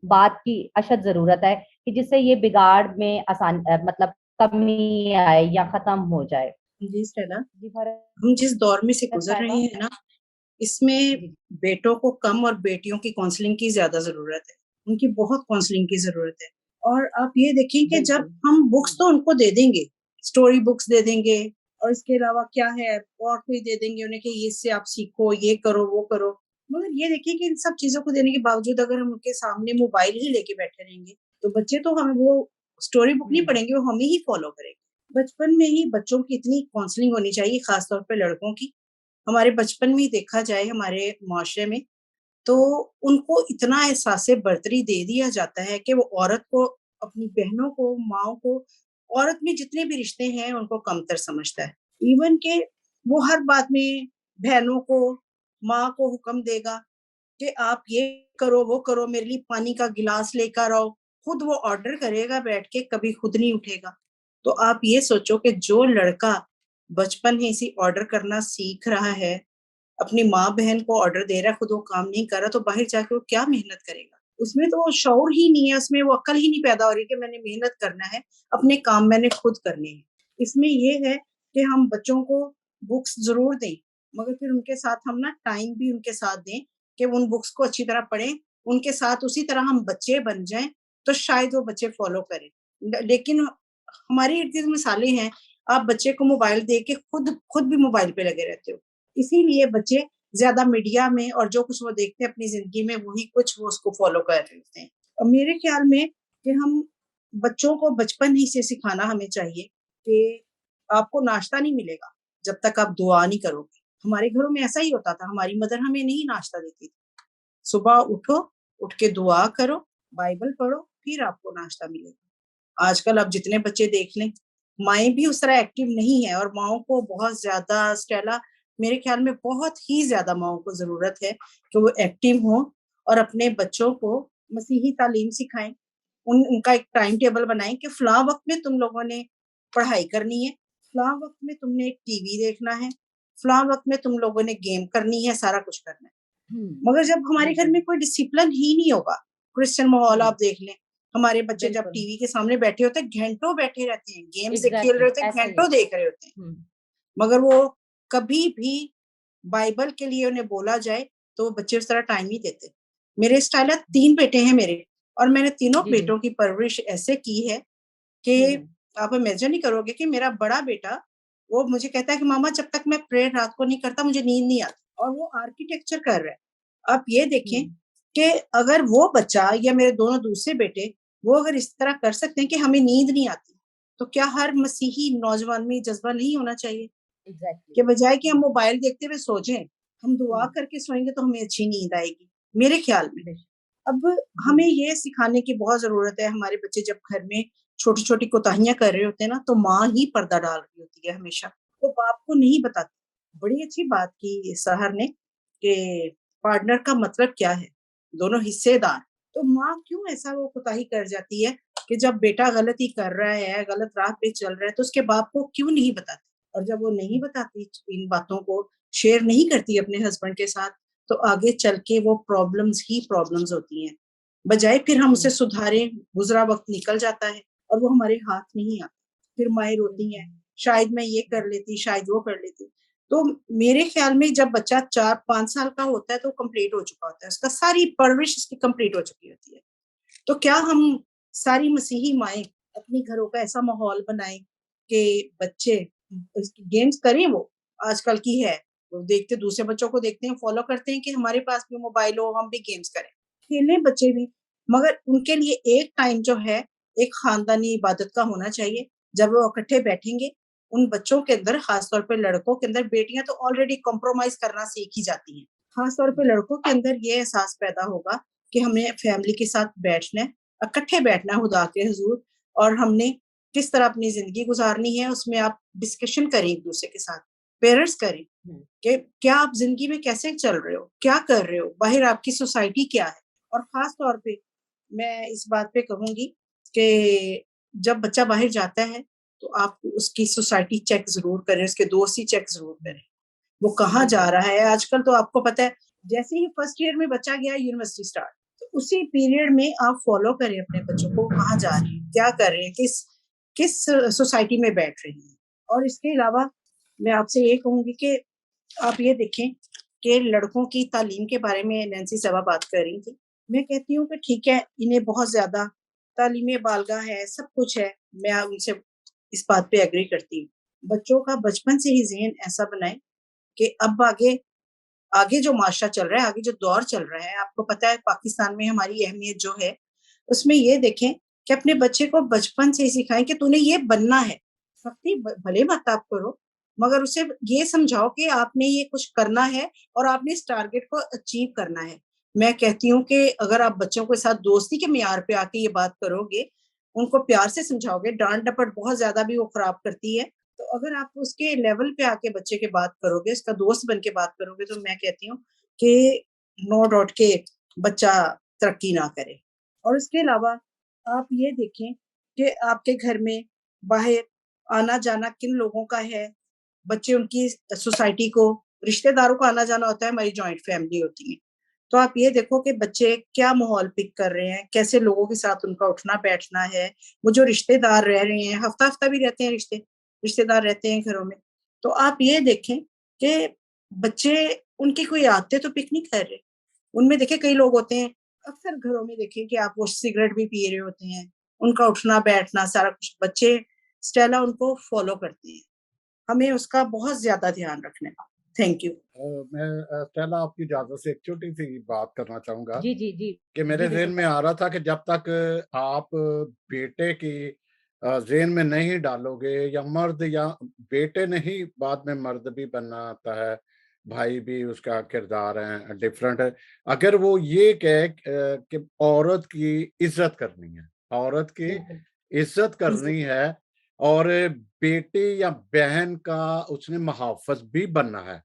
बात की अशद ज़रूरत है कि जिससे ये बिगाड़ में मतलब कमी आए या ख़त्म हो जाए? जी स्टेला, जी फरहत हम जिस दौर में से गुजर साहिबा। रहे हैं ना, इसमें जी, बेटों को कम और बेटियों की काउंसलिंग की ज़्यादा ज़रूरत है। उनकी बहुत काउंसलिंग की ज़रूरत है। और आप ये देखिए कि जब बिल्कुल। हम बुक्स तो उनको दे देंगे, स्टोरी बुक्स दे देंगे और इसके अलावा क्या है और कोई दे देंगे उन्हें कि ये इससे आप सीखो, ये करो, वो करो। मगर ये देखिए कि इन सब चीज़ों को देने के बावजूद अगर हम उनके सामने मोबाइल ही लेके बैठे रहेंगे, तो बच्चे तो हमें वो स्टोरी बुक नहीं हुँ, पढ़ेंगे, वो हमें ही फ़ॉलो करेंगे। बचपन में ही बच्चों की इतनी काउंसलिंग होनी चाहिए, ख़ास तौर पे लड़कों की। हमारे बचपन में ही देखा जाए हमारे मुआशरे में, तो उनको इतना एहसास बर्तरी दे दिया जाता है कि वो औरत को, अपनी बहनों को, माँओं को, औरत में जितने भी रिश्ते हैं उनको कमतर समझता है। इवन के वो हर बात में बहनों को, माँ को हुक्म देगा कि आप ये करो, वो करो, मेरे लिए पानी का गिलास लेकर आओ। खुद वो ऑर्डर करेगा बैठ के, कभी खुद नहीं उठेगा। तो आप ये सोचो कि जो लड़का बचपन ही से ऑर्डर करना सीख रहा है, अपनी माँ-बहन को ऑर्डर दे रहा है, खुद वो काम नहीं कर रहा, तो बाहर जाके वो क्या मेहनत करेगा? उसमें तो वो शऊर ही नहीं है, उसमें वो अक्ल ही नहीं पैदा हो रही कि मैंने मेहनत करना है, अपने काम मैंने खुद करने हैं। इसमें ये है कि हम बच्चों को बुक्स ज़रूर दें, मगर फिर उनके साथ हम ना टाइम भी उनके साथ दें कि उन बुक्स को अच्छी तरह पढ़ें, उनके साथ उसी तरह हम बच्चे बन जाएँ, तो शायद वो बच्चे फ़ॉलो करें। लेकिन हमारे इर्द-गिर्द मिसालें हैं, आप बच्चे को मोबाइल दे के खुद भी मोबाइल पे लगे रहते हो। इसीलिए बच्चे ज़्यादा मीडिया में और जो कुछ वो देखते हैं अपनी ज़िंदगी में वही कुछ वो उसको फ़ॉलो कर रहे होते हैं। और मेरे ख़्याल में कि हम बच्चों को बचपन ही से सिखाना हमें चाहिए कि आपको नाश्ता नहीं मिलेगा जब तक आप दुआ नहीं करोगे। हमारे घरों में ऐसा ही होता था, हमारी मदर हमें नहीं नाश्ता देती थी। सुबह उठो, उठ के दुआ करो, बाइबल पढ़ो, फिर आपको नाश्ता मिलेगा। आजकल आप जितने बच्चे देख लें, माएँ भी उस तरह एक्टिव नहीं हैं और माँओं को बहुत ज़्यादा स्टेला, मेरे ख़्याल में बहुत ही ज़्यादा माँओं को ज़रूरत है कि वो एक्टिव हों और अपने बच्चों को मसीही तालीम सिखाएँ। उनका एक टाइम टेबल बनाएँ कि फलाँ वक़्त में तुम लोगों ने पढ़ाई करनी है, फलाँ वक़्त में तुमने टीवी देखना है, फलाँ वक़्त में तुम लोगों ने गेम करनी है, सारा कुछ करना है। हुँ, मगर जब हमारे घर बिल्कुल। में कोई डिसिप्लिन ही नहीं होगा, क्रिश्चियन माहौल हुँ, आप देख लें, हमारे बच्चे जब बिल्कुल। टीवी के सामने बैठे होते हैं, घंटों बैठे रहते हैं, गेम से खेल रहे एग्ज़ैक्टली होते हैं, ऐसा ही है। घंटों देख रहे होते हैं। हुँ, मगर वो कभी भी बाइबल के लिए उन्हें बोला जाए, तो वो बच्चे उस तरह टाइम नहीं देते। मेरे स्टाइल 3 बेटे हैं मेरे और मैंने तीनों जी, जी। बेटों की परवरिश ऐसे की है कि हुँ, हुँ। आप इमेजिन नहीं करोगे कि मेरा बड़ा बेटा, वो मुझे कहता है कि मामा जब तक मैं प्रेयर रात को नहीं करता मुझे नींद नहीं आती और वो आर्किटेक्चर कर रहा है। आप ये देखें हुँ, कि अगर वो बच्चा या मेरे दोनों दूसरे बेटे, वो अगर इस तरह कर सकते हैं कि हमें नींद नहीं आती, तो क्या हर मसीही नौजवान में ये जज़्बा नहीं होना चाहिए? एग्ज़ैक्टली। के बजाय कि हम हुँ, मोबाइल देखते हुए सो जाएँ, हम दुआ हुँ, करके सोएँगे तो हमें अच्छी नींद आएगी, मेरे ख़्याल में। बेशक। अब जी, हमें ये सिखाने की बहुत ज़रूरत है, हमारे बच्चे जब घर में छोटी-छोटी कोताहियाँ कर रहे होते हैं ना, तो माँ ही पर्दा डाल रही होती है हमेशा, वो बाप को नहीं बताती। बड़ी अच्छी बात की सहर ने कि पार्टनर का मतलब क्या है, दोनों हिस्सेदार। तो माँ क्यों ऐसा वो कोताही कर जाती है कि जब बेटा गलती कर रहा है, गलत राह पे चल रहा है, तो उसके बाप को क्यों नहीं बताती? और जब वो नहीं बताती इन बातों को, शेयर नहीं करती अपने हस्बैंड के साथ, तो आगे चल के वो प्रॉब्लम्स ही प्रॉब्लम्स होती हैं। बजाय फिर हम उसे हुँ, सुधारें, गुज़रा वक़्त निकल जाता है और वो हमारे हाथ नहीं आता। फिर माएँ रोती हैं, बिल्कुल। शायद मैं ये कर लेती, शायद वो कर लेती। तो मेरे ख़्याल में जब बच्चा 4-5 साल का होता है तो कंप्लीट हो चुका होता है, उसका सारी परवरिश उसकी कंप्लीट हो चुकी होती है। तो क्या हम सारी मसीही माएँ अपने घरों का ऐसा माहौल बनाएँ कि बच्चे गेम्स करें वो, आजकल की है। वो देखते दूसरे बच्चों को देखते हैं, फ़ॉलो करते हैं कि हमारे पास भी मोबाइल हो, हम भी गेम्स करें। खेलें बच्चे भी, मगर उनके लिए एक टाइम जो है, एक ख़ानदानी इबादत का होना चाहिए। जब वो इकट्ठे बैठेंगे, उन बच्चों के अंदर ख़ास तौर पे लड़कों के अंदर, बेटियाँ तो ऑलरेडी कॉम्प्रोमाइज़ करना सीख ही जाती हैं। ख़ास तौर पे लड़कों के अंदर ये एहसास पैदा होगा कि हमने फैमिली के साथ बैठना है, इकट्ठे बैठना है खुदा के हुजूर, और हमने किस तरह अपनी जिंदगी गुजारनी है, उसमें आप डिस्कशन करें एक दूसरे के साथ, पेरेंट्स करें कि क्या आप जिंदगी में कैसे चल रहे हो, क्या कर रहे हो, बाहर आपकी सोसाइटी क्या है। और खास तौर पे मैं इस बात पे कहूंगी कि जब बच्चा बाहर जाता है तो आप उसकी सोसाइटी चेक जरूर करें, उसके दोस्ती चेक जरूर करें, वो कहाँ जा रहा है। आजकल तो आपको पता है, जैसे ही फर्स्ट ईयर में बच्चा गया यूनिवर्सिटी स्टार्ट, तो उसी पीरियड में आप फॉलो करें अपने बच्चों को, कहाँ जा रहे हैं, क्या कर रहे हैं, किस किस सोसाइटी में बैठ रहे हैं। और इसके अलावा मैं आपसे ये कहूंगी कि आप ये देखें कि लड़कों की तालीम के बारे में नैन्सी साहबा बात कर रही थी। मैं कहती हूँ कि ठीक है, इन्हें बहुत ज्यादा तालीम बालगा है, सब कुछ है, मैं उनसे इस बात पे एग्री करती हूँ। बच्चों का बचपन से ही ज़हन ऐसा बनाए कि अब आगे आगे जो माशरा चल रहा है, आगे जो दौर चल रहा है, आपको पता है पाकिस्तान में हमारी अहमियत जो है, उसमें ये देखें कि अपने बच्चे को बचपन से ही सिखाएं कि तूने ये बनना है। सख्ती भले मत आप करो, मगर उसे ये समझाओ कि आपने ये कुछ करना है और आपने इस टारगेट को अचीव करना है। मैं कहती हूँ कि अगर आप बच्चों के साथ दोस्ती के मियार पे आके ये बात करोगे, उनको प्यार से समझाओगे, डांट डपट बहुत ज्यादा भी वो खराब करती है, तो अगर आप उसके लेवल पे आके बच्चे के बात करोगे, उसका दोस्त बन के बात करोगे, तो मैं कहती हूँ कि नो डाउट के बच्चा तरक्की ना करे। और इसके अलावा आप ये देखें कि आपके घर में बाहर आना जाना किन लोगों का है, बच्चे उनकी सोसाइटी को, रिश्तेदारों को आना जाना होता है, हमारी जॉइंट फैमिली होती है, तो आप ये देखो कि बच्चे क्या माहौल पिक कर रहे हैं, कैसे लोगों के साथ उनका उठना बैठना है। वो जो रिश्तेदार रह रहे हैं, हफ्ता हफ्ता भी रहते हैं, रिश्तेदार रहते हैं घरों में, तो आप ये देखें कि बच्चे उनकी कोई आदतें तो पिक नहीं कर रहे। उनमें देखिए कई लोग होते हैं, अक्सर घरों में देखिए कि आप वो सिगरेट भी पी रहे होते हैं, उनका उठना बैठना सारा कुछ बच्चे स्टेला उनको फॉलो करते हैं। हमें उसका बहुत ज्यादा ध्यान रखना है। Thank you. मैं स्टेला आपकी इजाजत से एक छोटी सी बात करना चाहूंगा जी जी जी कि जी मेरे जहन बिल्कुल। में आ रहा था कि जब तक आप बेटे की जहन में नहीं डालोगे, या मर्द, या बेटे नहीं, बाद में मर्द भी बनना आता है, भाई भी उसका किरदार है, डिफरेंट है। अगर वो ये कहे कि औरत की इज्जत करनी है, औरत की बिल्कुल इज्जत करनी है, और बेटी या बहन का उसने मुहाफ़िज़ भी बनना है,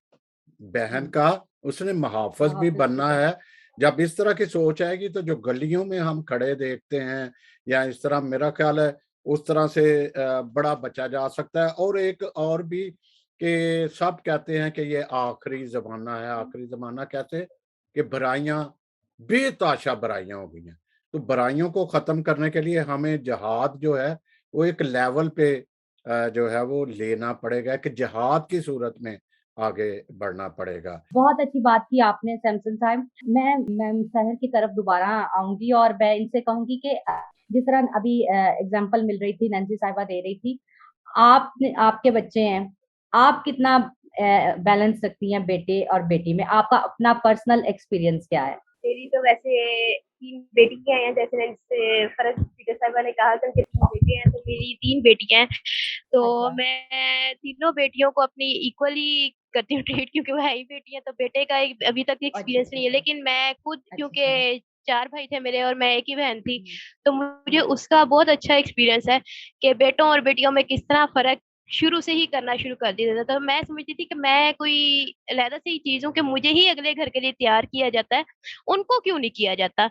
बहन का उसने मुहाफ़िज़ भी मुहाफिज भी बनना बन। है। जब इस तरह की सोच आएगी तो जो गलियों में हम खड़े देखते हैं या इस तरह, मेरा ख्याल है उस तरह से बड़ा बचा जा सकता है। और एक और भी कि सब कहते हैं कि ये आखिरी ज़माना है, आखिरी ज़माना कैसे कि बुराइयां, बेताशा बुराइयां हो गई हैं। तो बुराइयों को ख़त्म करने के लिए हमें जिहाद जो है वो एक लेवल पे जो है वो लेना पड़ेगा, कि जिहाद की सूरत में आगे बढ़ना पड़ेगा। बहुत अच्छी बात की आपने सैमसन साहब। मैं शहर की तरफ दोबारा आऊंगी और मैं इनसे कहूंगी कि जिस तरह अभी एग्जांपल मिल रही थी, नैन्सी साहिबा दे रही थी, आपने, आपके बच्चे हैं, आप कितना बैलेंस रखती हैं बेटे और बेटी में, आपका अपना पर्सनल एक्सपीरियंस क्या है? मेरी तो वैसे 3 बेटियाँ हैं, जैसे फरज पीटर साहिबा ने कहा कि उनके 3 बेटे हैं, तो मेरी 3 बेटियाँ हैं। तो अच्छा मैं तीनों बेटियों को अपनी इक्वली करती हूँ ट्रीट, क्योंकि वो है ही बेटी हैं, तो बेटे का एक अभी तक अच्छा एक्सपीरियंस अच्छा नहीं है। अच्छा लेकिन मैं खुद, अच्छा क्योंकि 4 भाई थे मेरे और मैं एक ही बहन थी, हम्म, तो मुझे उसका बहुत अच्छा एक्सपीरियंस है कि बेटों और बेटियों में किस तरह फ़र्क शुरू से ही करना शुरू कर दिया था। तो मैं समझती थी कि मैं कोई अलहदा से ही चीज़ हूँ कि मुझे ही अगले घर के लिए तैयार किया जाता है, उनको क्यों नहीं किया जाता?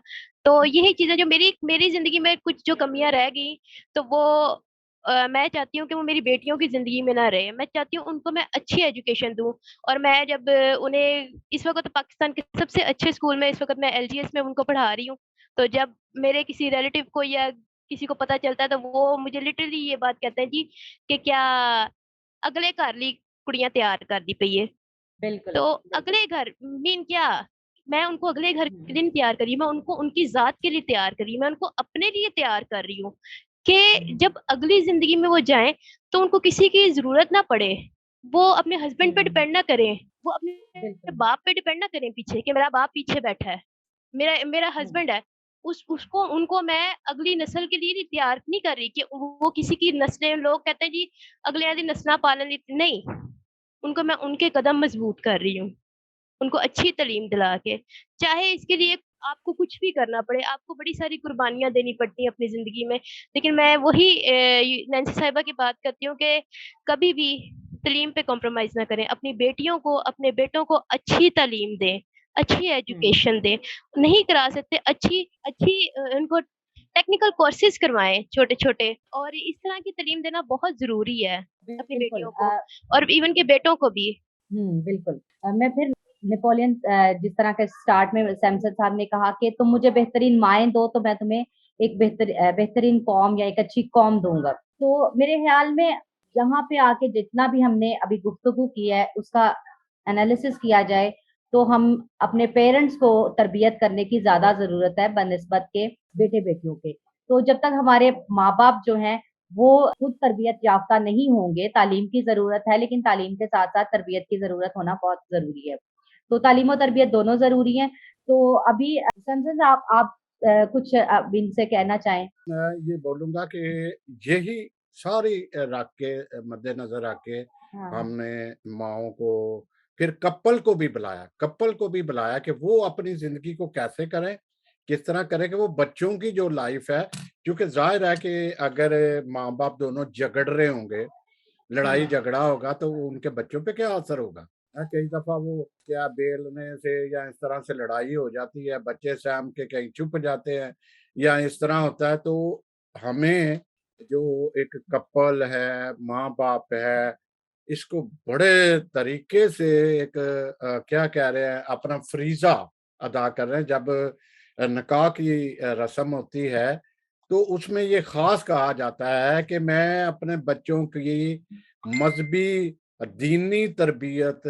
तो यही चीज़ें जो मेरी मेरी ज़िंदगी में कुछ जो कमियाँ रह गई, तो वो मैं चाहती हूँ कि वो मेरी बेटियों की ज़िंदगी में ना रहे। मैं चाहती हूँ उनको मैं अच्छी एजुकेशन दूँ, और मैं जब उन्हें इस वक़्त पाकिस्तान के सबसे अच्छे स्कूल में, इस वक़्त मैं एलजीएस में उनको पढ़ा रही हूँ। तो जब मेरे किसी रिलेटिव को या किसी को पता चलता है, तो वो मुझे लिटरली ये बात कहते हैं जी कि क्या अगले घर ली कुड़ियाँ तैयार करदी पई है। बिल्कुल तो बिल्कुल। अगले घर मीन क्या? मैं उनको अगले घर के हम्म, लिए नहीं तैयार कर रही, मैं उनको उनकी ज़ात के लिए तैयार कर रही हूँ, मैं उनको अपने लिए तैयार कर रही हूँ कि जब अगली ज़िंदगी में वो जाएँ, तो उनको किसी की ज़रूरत ना पड़े। वो अपने हस्बैंड पे हम्म, डिपेंड ना करें, वो अपने बिल्कुल बाप पे डिपेंड ना करें पीछे, कि मेरा बाप पीछे बैठा है, मेरा मेरा हम्म, हस्बैंड है। उस उसको उनको मैं अगली नस्ल के लिए नहीं तैयार नहीं कर रही कि वो किसी की नस्लें, लोग कहते हैं जी अगलियां दी नस्लां पालन ली, नहीं, उनको मैं उनके कदम मजबूत कर रही हूँ, उनको अच्छी तालीम दिला के। चाहे इसके लिए आपको कुछ भी करना पड़े, आपको बड़ी सारी कुर्बानियाँ देनी पड़ती हैं अपनी ज़िंदगी में। लेकिन मैं वही नैन्सी साहिबा की बात करती हूँ कि कभी भी तालीम पे कॉम्प्रोमाइज़ ना करें। अपनी बेटियों को, अपने बेटों को अच्छी तालीम दें, अच्छी एजुकेशन दें। नहीं करा सकते, अच्छी अच्छी उनको टेक्निकल कोर्सेज़ करवाएँ छोटे-छोटे, और इस तरह की तालीम देना बहुत ज़रूरी है अपनी बिल्कुल। बेटियों को और इवन के बेटों को भी। बिल्कुल। मैं फिर नेपोलियन, जिस तरह के स्टार्ट में सैमसन साहब ने कहा कि तुम मुझे बेहतरीन माएँ दो तो मैं तुम्हें एक बेहतरीन कौम या एक अच्छी कौम दूँगा। तो मेरे ख़्याल में यहाँ पे आके जितना भी हमने अभी गुफ्तगू की है उसका एनालिसिस किया जाए तो हम अपने पेरेंट्स को तरबियत करने की ज़्यादा ज़रूरत है बनिस्बत के बेटे-बेटियों के। तो जब तक हमारे माँ-बाप जो हैं वो खुद तरबियत याफ़्ता नहीं होंगे, तालीम की ज़रूरत है, लेकिन तालीम के साथ-साथ तरबियत की ज़रूरत होना बहुत ज़रूरी है। तो तालीम और तरबियत दोनों ज़रूरी हैं। तो अभी संजय साहब आप कुछ इनसे कहना चाहें? मैं ये बोलूँगा कि यही सारी रख के मद्देनज़र रख के हाँ। हमने माँओं को फिर कपल को भी बुलाया कि वो अपनी ज़िंदगी को कैसे करें, किस तरह करें कि वो बच्चों की जो लाइफ़ है, क्योंकि ज़ाहिर है कि अगर माँ-बाप दोनों झगड़ रहे होंगे, लड़ाई हाँ। झगड़ा होगा तो वो उनके बच्चों पे क्या असर होगा? कई दफ़ा वो क्या बेलने से या इस तरह से लड़ाई हो जाती है, बच्चे सहम के कहीं छुप जाते हैं या इस तरह होता है, तो हमें जो एक कपल है, माँ-बाप है, इसको बड़े तरीके से एक क्या कह रहे हैं, अपना फ़रीज़ा अदा कर रहे हैं। जब निकाह की रस्म होती है, तो उसमें ये ख़ास कहा जाता है कि मैं अपने बच्चों की मज़हबी, दीनी तरबियत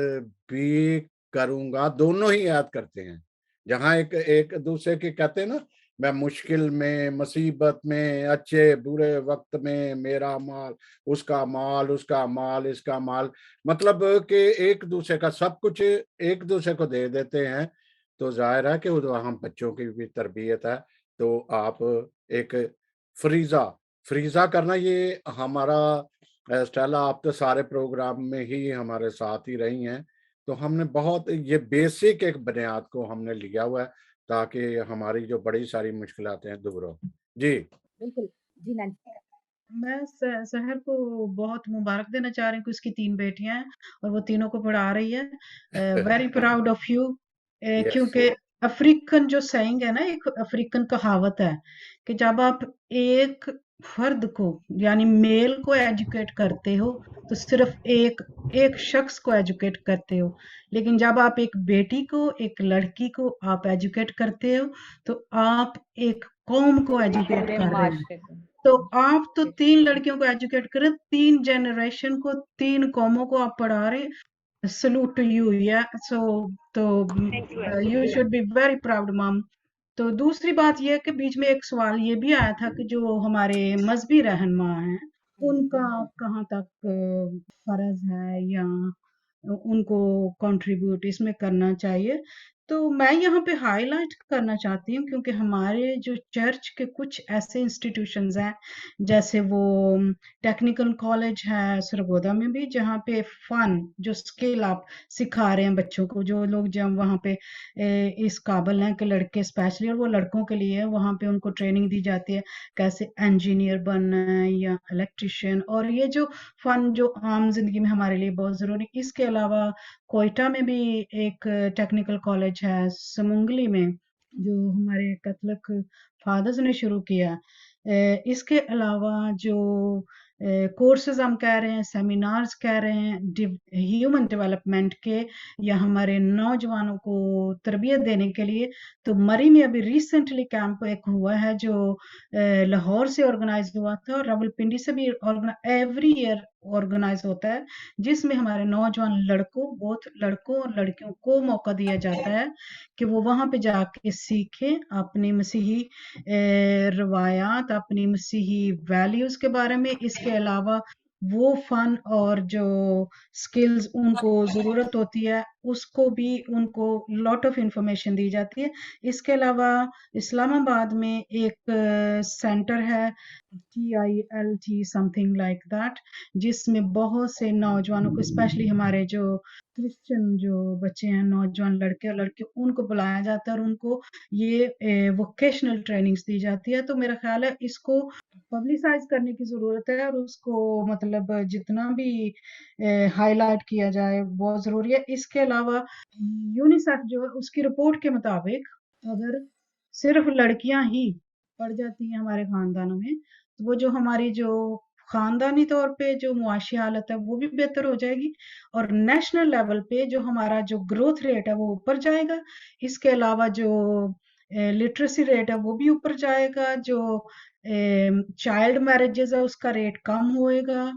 भी करूँगा, दोनों ही ऐड करते हैं। जहाँ एक एक दूसरे के कहते हैं ना, मैं मुश्किल में, मुसीबत में, अच्छे-बुरे वक़्त में मेरा माल, उसका माल, उसका माल, इसका माल, मतलब कि एक दूसरे का सब कुछ एक दूसरे को दे देते हैं। तो ज़ाहिर है कि वो वहाँ बच्चों की भी तरबियत है। तो आप एक फ़रीज़ा फ़रीज़ा करना ये हमारा स्टेला, आप तो सारे प्रोग्राम में ही हमारे साथ ही रही हैं। तो हमने बहुत ये बेसिक एक बुनियाद को हमने लिया हुआ है ताकि हमारी जो बड़ी सारी मुश्किलातें हैं दूर हो। जी। बिल्कुल। जी, नैन्सी। मैं सहर को बहुत मुबारक देना चाह रही हूँ कि उसकी 3 बेटियाँ हैं और वो तीनों को पढ़ा रही है। Very proud of you. Yes. क्योंकि अफ्रीकन जो सेइंग है ना, एक अफ्रीकन कहावत है कि जब आप एक फर्द को यानी मेल को एजुकेट करते हो तो सिर्फ एक एक शख्स को एजुकेट करते हो, लेकिन जब आप एक बेटी को, एक लड़की को आप एजुकेट करते हो तो आप एक कौम को एजुकेट पूरे कर रहे हो। माशरे को। तो आप तो 3 लड़कियों को एजुकेट कर रहे हो, 3 जनरेशन को, 3 कौमों को आप पढ़ा रहे हो। Salute to you. या सो तो thank you you aunty. Should be very proud mom. तो दूसरी बात ये है कि बीच में एक सवाल ये भी आया था कि जो हमारे मजहबी रहनुमा हैं उनका कहाँ तक फर्ज है या उनको कंट्रीब्यूट इसमें करना चाहिए। तो मैं यहाँ पे हाईलाइट करना चाहती हूँ क्योंकि हमारे जो चर्च के कुछ ऐसे इंस्टीट्यूशंस हैं, जैसे वो टेक्निकल कॉलेज है सरगोदा में भी, जहाँ पे फन जो स्किल आप सिखा रहे हैं बच्चों को, जो लोग जब वहाँ पे इस काबिल हैं कि लड़के स्पेशली, और वो लड़कों के लिए है, वहाँ पे उनको ट्रेनिंग दी जाती है कैसे इंजीनियर बनना है या इलेक्ट्रिशियन, और ये जो फन जो आम जिंदगी में हमारे लिए बहुत जरूरी। इसके अलावा कोयटा में भी एक टेक्निकल कॉलेज है समुंगली में, जो हमारे कैथलिक फादर्स ने शुरू किया। इसके अलावा जो कोर्सेज हम कह रहे हैं, सेमिनार्स कह रहे हैं ह्यूमन डेवलपमेंट के या हमारे नौजवानों को तरबियत देने के लिए, तो मरी में अभी रिसेंटली कैंप एक हुआ है जो लाहौर से ऑर्गेनाइज हुआ था, और रावलपिंडी से भी एवरी ईयर ऑर्गेनाइज होता है, जिसमें हमारे नौजवान लड़कों, बहुत लड़कों और लड़कियों को मौका दिया जाता है कि वो वहां पे जाके सीखें अपनी मसीही रवायात, अपनी मसीही वैल्यूज के बारे में। इसके अलावा वो फन और जो स्किल्स उनको जरूरत होती है उसको भी उनको लॉट ऑफ इंफॉर्मेशन दी जाती है। इसके अलावा इस्लामाबाद में एक सेंटर है, TILT समथिंग लाइक दैट, जिसमें बहुत से नौजवानों को, स्पेशली हमारे जो क्रिश्चियन जो बच्चे हैं, नौजवान लड़के और लड़के, उनको बुलाया जाता है और उनको ये वोकेशनल ट्रेनिंग्स दी जाती है। तो मेरा ख्याल है इसको पब्लिसाइज करने की ज़रूरत है और उसको मतलब जितना भी हाईलाइट किया जाए बहुत ज़रूरी है। इसके अलावा यूनिसेफ जो है उसकी रिपोर्ट के मुताबिक अगर सिर्फ लड़कियां ही पढ़ जाती हैं हमारे खानदानों में, तो वो जो हमारी जो खानदानी तौर पे जो मुआशी हालत है वो भी बेहतर हो जाएगी और नेशनल लेवल पे जो हमारा जो ग्रोथ रेट है वो ऊपर जाएगा। इसके अलावा जो लिटरेसी रेट है वो भी ऊपर जाएगा, जो चाइल्ड मैरिजेस है उसका रेट कम होएगा।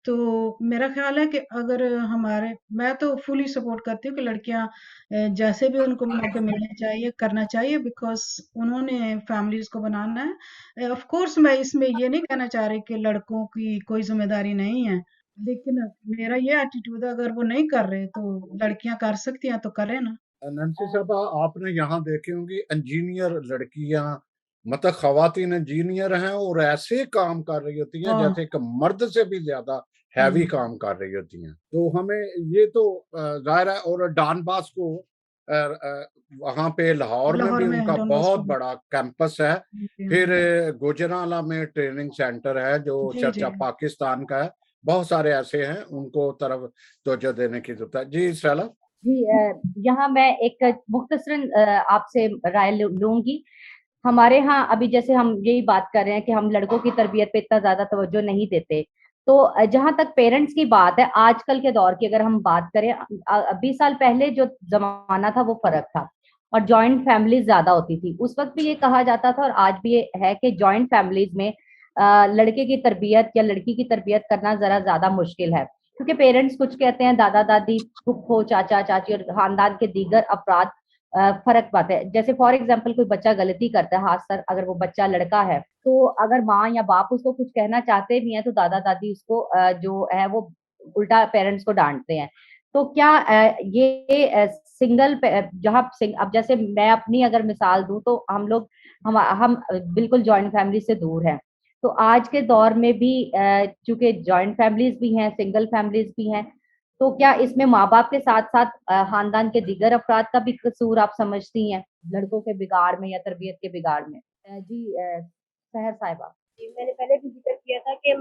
तो मेरा ख्याल है कि अगर हमारे, मैं तो फुली सपोर्ट करती हूँ कि लड़कियां जैसे भी उनको मौके मिलने चाहिए करना चाहिए, बिकॉज उन्होंने फैमिलीज को बनाना है। ऑफ कोर्स मैं इसमें ये नहीं कहना चाह रही कि लड़कों की कोई जिम्मेदारी नहीं है, लेकिन मेरा ये एटीट्यूड है अगर वो नहीं कर रहे तो लड़कियां कर सकती हैं तो करें ना। नैन्सी साहबा, आपने यहाँ देखे होंगे इंजीनियर लड़कियां, मतलब खवातीन इंजीनियर हैं और ऐसे काम कर रही होती हैं हाँ। जैसे कि मर्द से भी ज्यादा हैवी काम कर रही होती हैं। तो हमें ये तो जाहिर है। और डॉन बॉस्को वहाँ पे लाहौर में लाहौर भी में उनका डॉन बहुत बॉस्को। बड़ा कैंपस है। जी फिर हाँ। गुजराला में ट्रेनिंग सेंटर है जो जी चर्चा जी पाकिस्तान का है। बहुत सारे ऐसे हैं, उनको तरफ तवज्जो देने की जरूरत है। जी सैला। जी यहाँ मैं एक मुख्तसरन आपसे राय लूंगी। हमारे यहाँ अभी जैसे हम यही बात कर रहे हैं कि हम लड़कों की तरबियत पे इतना ज्यादा तवज्जो नहीं देते। तो जहां तक पेरेंट्स की बात है, आजकल के दौर की अगर हम बात करें, 20 साल पहले जो जमाना था वो फर्क था और जॉइंट फैमिलीज ज्यादा होती थी। उस वक्त भी ये कहा जाता था और आज भी ये है कि जॉइंट फैमिलीज में लड़के की तरबियत या लड़की की तरबियत करना जरा ज्यादा मुश्किल है, क्योंकि पेरेंट्स कुछ कहते हैं, दादा दादी, फुफ्फो, चाचा चाची और खानदान के दीगर अफराद फर्क पाते हैं। जैसे फॉर एग्जाम्पल कोई बच्चा गलती करता है, खासकर अगर वो बच्चा लड़का है, तो अगर माँ या बाप उसको कुछ कहना चाहते भी हैं तो दादा दादी उसको जो है वो उल्टा पेरेंट्स को डांटते हैं। तो क्या ये सिंगल जहाँ अब जैसे मैं अपनी अगर मिसाल दूं तो हम बिल्कुल जॉइंट फैमिली से दूर हैं। तो आज के दौर में भी चूंकि जॉइंट फैमिलीज भी हैं, सिंगल फैमिलीज भी हैं, तो क्या इसमें माँ बाप के साथ साथ खानदान के दीगर अफराद का भी कसूर आप समझती हैं लड़कों के बिगाड़ में या तरबियत के बिगाड़ में? जी सहर साहिबा। जी, मैंने पहले भी जिक्र किया था कि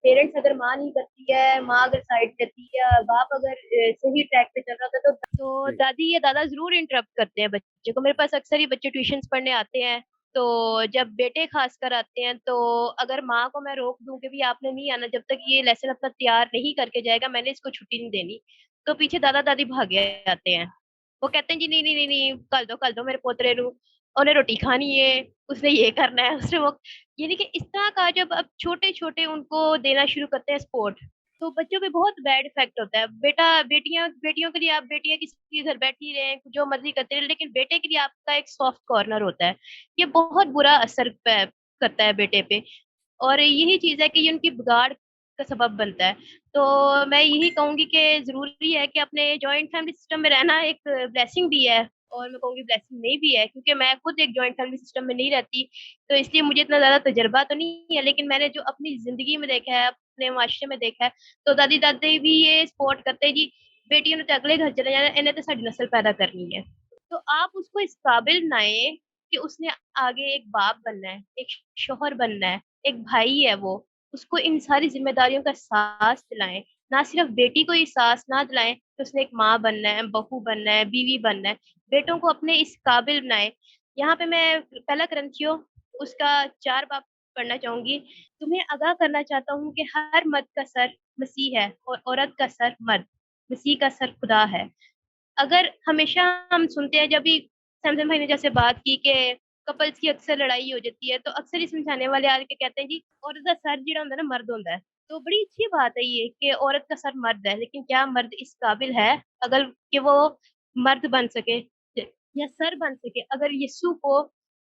पेरेंट्स अगर माँ नहीं करती है, माँ अगर साइड करती है, बाप अगर सही ट्रैक पे चल रहा होता है तो जी दादी या दादा जरूर इंटरप्ट करते हैं बच्चे को। मेरे पास अक्सर ही बच्चे ट्यूशंस पढ़ने आते हैं, तो जब बेटे खास कर आते हैं तो अगर माँ को मैं रोक दूं कि भी आपने नहीं आना जब तक ये लेसन अपना तैयार नहीं करके जाएगा, मैंने इसको छुट्टी नहीं देनी, तो पीछे दादा दादी भागे आते हैं। वो कहते हैं जी नहीं नहीं नहीं नहीं, कर दो मेरे पोतरे नु, उन्हें रोटी खानी है, उसने ये करना है, उसने वो। यानी कि इस तरह का जब अब छोटे छोटे उनको देना शुरू करते हैं सपोर्ट, तो बच्चों पे बहुत बैड इफेक्ट होता है। बेटा बेटियां, बेटियों के लिए आप बेटियां किसी के घर बैठी रहे जो मर्जी करते रहे, लेकिन बेटे के लिए आपका एक सॉफ्ट कॉर्नर होता है। ये बहुत बुरा असर करता है बेटे पे, और यही चीज है कि ये उनकी बिगाड़ का सबब बनता है। तो मैं यही कहूंगी कि जरूरी है कि अपने जॉइंट फैमिली सिस्टम में रहना एक ब्लेसिंग भी है, और मैं कहूंगी ब्लेसिंग नहीं भी है, क्योंकि मैं खुद एक जॉइंट फैमिली सिस्टम में नहीं रहती, तो इसलिए मुझे इतना ज्यादा तजर्बा तो नहीं है। लेकिन मैंने जो अपनी जिंदगी में देखा है, अपने माशरे में देखा है, तो दादी दादी भी ये सपोर्ट करते हैं जी, बेटियों ने तो अगले घर चले जाना, इन्हें तो साड़ी नस्ल पैदा करनी है। तो आप उसको इस काबिल बनाए कि उसने आगे एक बाप बनना है, एक शोहर बनना है, एक भाई है वो, उसको इन सारी जिम्मेदारियों का एहसास दिलाएं। ना सिर्फ बेटी को एहसास ना दिलाएं कि उसने एक माँ बनना है, बहू बनना है, बीवी बनना है, बेटों को अपने इस काबिल बनाए। यहाँ पे मैं पहला ग्रंथियो उसका 4 बाब पढ़ना चाहूंगी। तुम्हें आगाह करना चाहता हूँ कि हर मर्द का सर मसीह है और औरत का सर मर्द, मसीह का सर खुदा है। अगर हमेशा हम सुनते हैं, जब भी सैमसन भाई ने जैसे बात की कि कपल्स की अक्सर लड़ाई हो जाती है, तो अक्सर ही समझाने वाले आके कहते हैं जी औरत का सर जिड़ा होता है ना मर्द होता है। तो बड़ी अच्छी बात है ये कि औरत का सर मर्द है, लेकिन क्या मर्द इस काबिल है अगर कि वो मर्द बन सके या सर बन सके? अगर यीशु को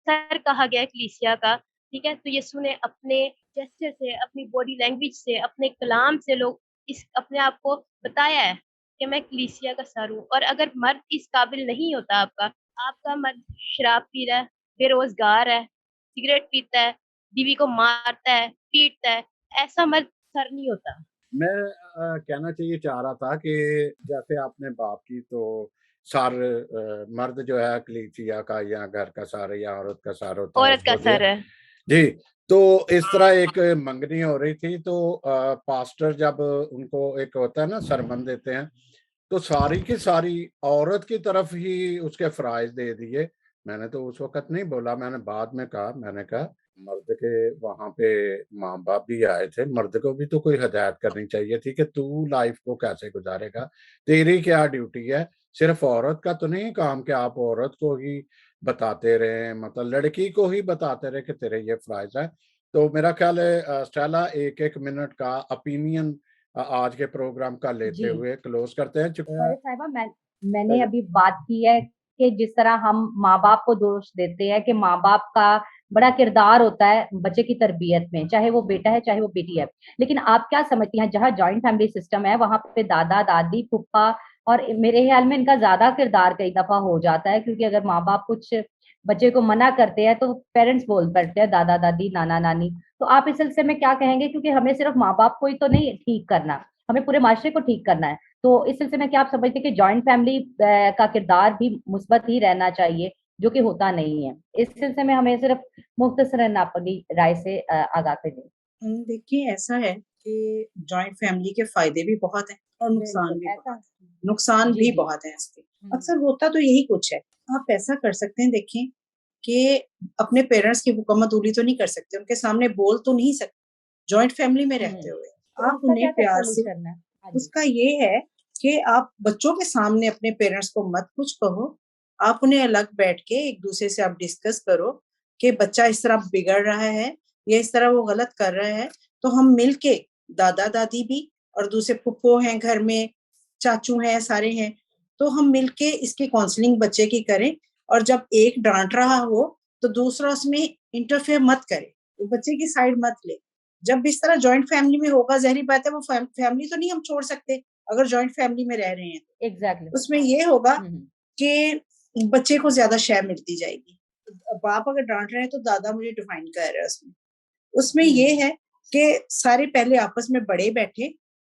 सर कहा गया है कलीसिया का, ठीक है, तो यीशु ने अपने जेस्चर से, अपनी बॉडी लैंग्वेज से, अपने कलाम से लोग इस अपने आप को बताया है कि मैं कलीसिया का सर हूँ, और अगर मर्द इस काबिल नहीं होता, आपका मर्द शराब पी रहा है, बेरोजगार है, सिगरेट पीता है, बीवी को मारता है, पीटता है, ऐसा मर्द सर नहीं होता। मैं कहना चाहिए चाह रहा था कि जैसे आपने बात की तो सर मर्द जो है कलीसिया का या घर का सर या औरत का सर होता है औरत का उसको सर है। जी, तो इस तरह एक मंगनी हो रही थी तो पास्टर जब उनको एक होता है ना सरमन देते हैं, तो सारी की सारी औरत की तरफ ही उसके फ़राइज़ दे दिए। मैंने तो उस वक़्त नहीं बोला, मैंने बाद में कहा, मैंने कहा मर्द के वहाँ पे माँ-बाप भी आए थे, मर्द को भी तो कोई हिदायत करनी चाहिए थी कि तू लाइफ़ को कैसे गुज़ारेगा, तेरी क्या ड्यूटी है? सिर्फ़ औरत का तो नहीं काम कि आप औरत को ही बताते रहें, मतलब लड़की को ही बताते रहें कि तेरे ये फ़राइज़ हैं। तो मेरा ख़्याल है स्टेला 1-1 मिनट का ओपिनियन आज के प्रोग्राम का लेते जी। हुए क्लोज़ करते हैं। सॉरी साहिबा, मैंने अभी बात की है कि जिस तरह हम माँ-बाप को दोष देते हैं कि माँ-बाप का बड़ा किरदार होता है बच्चे की तरबियत में, चाहे वो बेटा है, चाहे वो बेटी है। लेकिन आप क्या समझती हैं, जहाँ जॉइंट फैमिली सिस्टम है, वहाँ पे दादा-दादी, फूफा और मेरे ख़्याल में इनका ज़्यादा किरदार कई दफ़ा हो जाता है, क्योंकि अगर माँ-बाप कुछ बच्चे को मना करते हैं, तो पेरेंट्स बोल पड़ते हैं, दादा-दादी, नाना-नानी। तो आप इस सिलसिले में क्या कहेंगे? क्योंकि हमें सिर्फ़ माँ-बाप को ही तो नहीं ठीक करना, हमें पूरे माशरे को ठीक करना है। तो इस सिलसिले में क्या आप समझते हैं कि जॉइंट फैमिली का किरदार भी मुस्बत ही रहना चाहिए, जो कि होता नहीं है? इस सिलसिले में हमें सिर्फ़ मुख्तसरन अपनी राय से आगाह करिए। देखिए ऐसा है कि जॉइंट फैमिली के फ़ायदे भी बहुत हैं और नुकसान बिल्कुल, भी ऐसा बहुत हैं। नुकसान जी, भी जी। बहुत हैं इसके। हुँ, अक्सर होता तो यही कुछ है। आप ऐसा कर सकते हैं देखिए कि अपने पेरेंट्स की हुक्म-अदूली तो नहीं कर सकते, उनके सामने बोल तो नहीं सकते, जॉइंट फैमिली में हुँ। रहते हुए। तो आप उसका उन्हें क्या-क्या प्यार से सॉल्यूशन है? हाँ जी। उसका ये है कि आप बच्चों के सामने अपने पेरेंट्स को मत कुछ कहो, आप उन्हें अलग बैठ के एक-दूसरे से आप डिस्कस करो कि बच्चा इस तरह बिगड़ रहा है या इस तरह वो गलत कर रहा है, तो हम मिल के दादा-दादी भी और दूसरे फूफो हैं घर में, चाचू हैं, सारे हैं, तो हम मिल के इसकी काउंसलिंग बच्चे की करें और जब एक डाँट रहा हो, तो दूसरा उसमें इंटरफेयर मत करे, वो बच्चे की साइड मत ले। जब इस तरह जॉइंट फैमिली में होगा, ज़ाहिर-सी बात है वो फैमिली तो नहीं हम छोड़ सकते, अगर जॉइंट फैमिली में रह रहे हैं तो। एग्ज़ैक्टली। उसमें ये होगा हुँ, हुँ। कि बच्चे को ज़्यादा शय मिलती जाएगी। बाप अगर डाँट रहे हैं तो दादा मुझे डिफाइन कर रहा है उसमें। उसमें हुँ, ये है कि सारे पहले आपस में बड़े बैठे,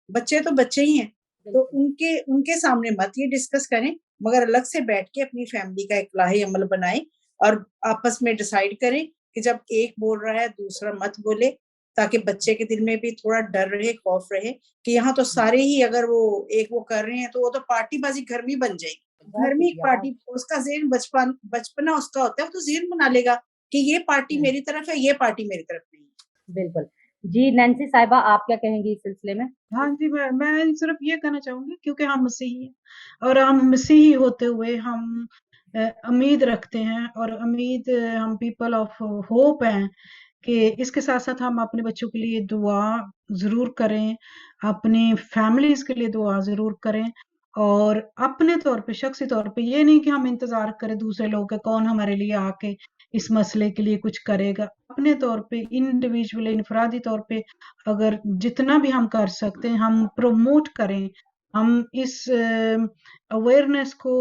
बच्चे तो बच्चे ही हैं, तो बिल्कुल। उनके उनके सामने मत ये डिस्कस करें, मगर अलग से बैठ के अपनी फैमिली का इक्लाही अमल बनाएँ और आपस में डिसाइड करें कि जब एक बोल रहा है दूसरा मत बोले, ताकि बच्चे के दिल में भी थोड़ा डर रहे, खौफ रहे कि यहाँ तो हुँ, सारे ही अगर वो कर रहे हैं तो वो तो पार्टीबाज़ी घर में ही बन जाएगी। बहुत घर में एक शुक्रिया, बहुत पार्टी उसका ज़हन बचपना उसका होता है, वो तो ज़हन बना लेगा कि ये पार्टी हुँ, मेरी तरफ है, ये पार्टी मेरी तरफ नहीं है। बिल्कुल। जी, नैन्सी साहिबा, आप क्या कहेंगी इस सिलसिले में? हाँ जी, मैं सिर्फ़ ये कहना चाहूँगी, क्योंकि हम मसीही हैं और हम मसीही होते हुए हम उम्मीद रखते हैं और हम पीपल ऑफ होप हैं कि इसके साथ-साथ हम अपने बच्चों के लिए दुआ ज़रूर करें, अपनी फैमिलीज़ के लिए दुआ ज़रूर करें और अपने तौर पे, शख़्सी तौर पे ये नहीं कि हम इंतज़ार करें दूसरे लोगों का, कौन हमारे लिए आके इस मसले के लिए कुछ करेगा। अपने तौर पे इंडिविजुअली, इनफ़रादी तौर पे अगर जितना भी हम कर सकते हैं, हम प्रमोट करें, हम इस अवेयरनेस को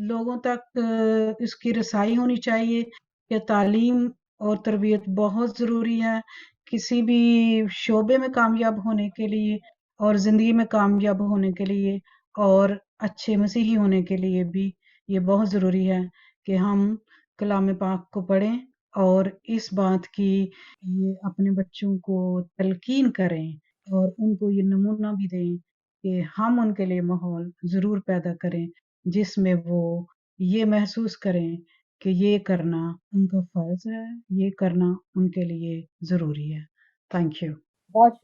लोगों तक इसकी रसाई होनी चाहिए कि तालीम और तरबियत बहुत ज़रूरी है। किसी भी शोबे में कामयाब होने के लिए और ज़िंदगी में कामयाब होने के लिए और अच्छे मसीही होने के लिए भी ये बहुत ज़रूरी है कि हम कलाम पाक को पढ़ें और इस बात की ये अपने बच्चों को तलकीन करें और उनको ये नमूना भी दें कि हम उनके लिए माहौल ज़रूर पैदा करें, जिसमें वो ये महसूस करें कि ये करना उनका फ़र्ज़ है, ये करना उनके लिए ज़रूरी है। Thank you. बहुत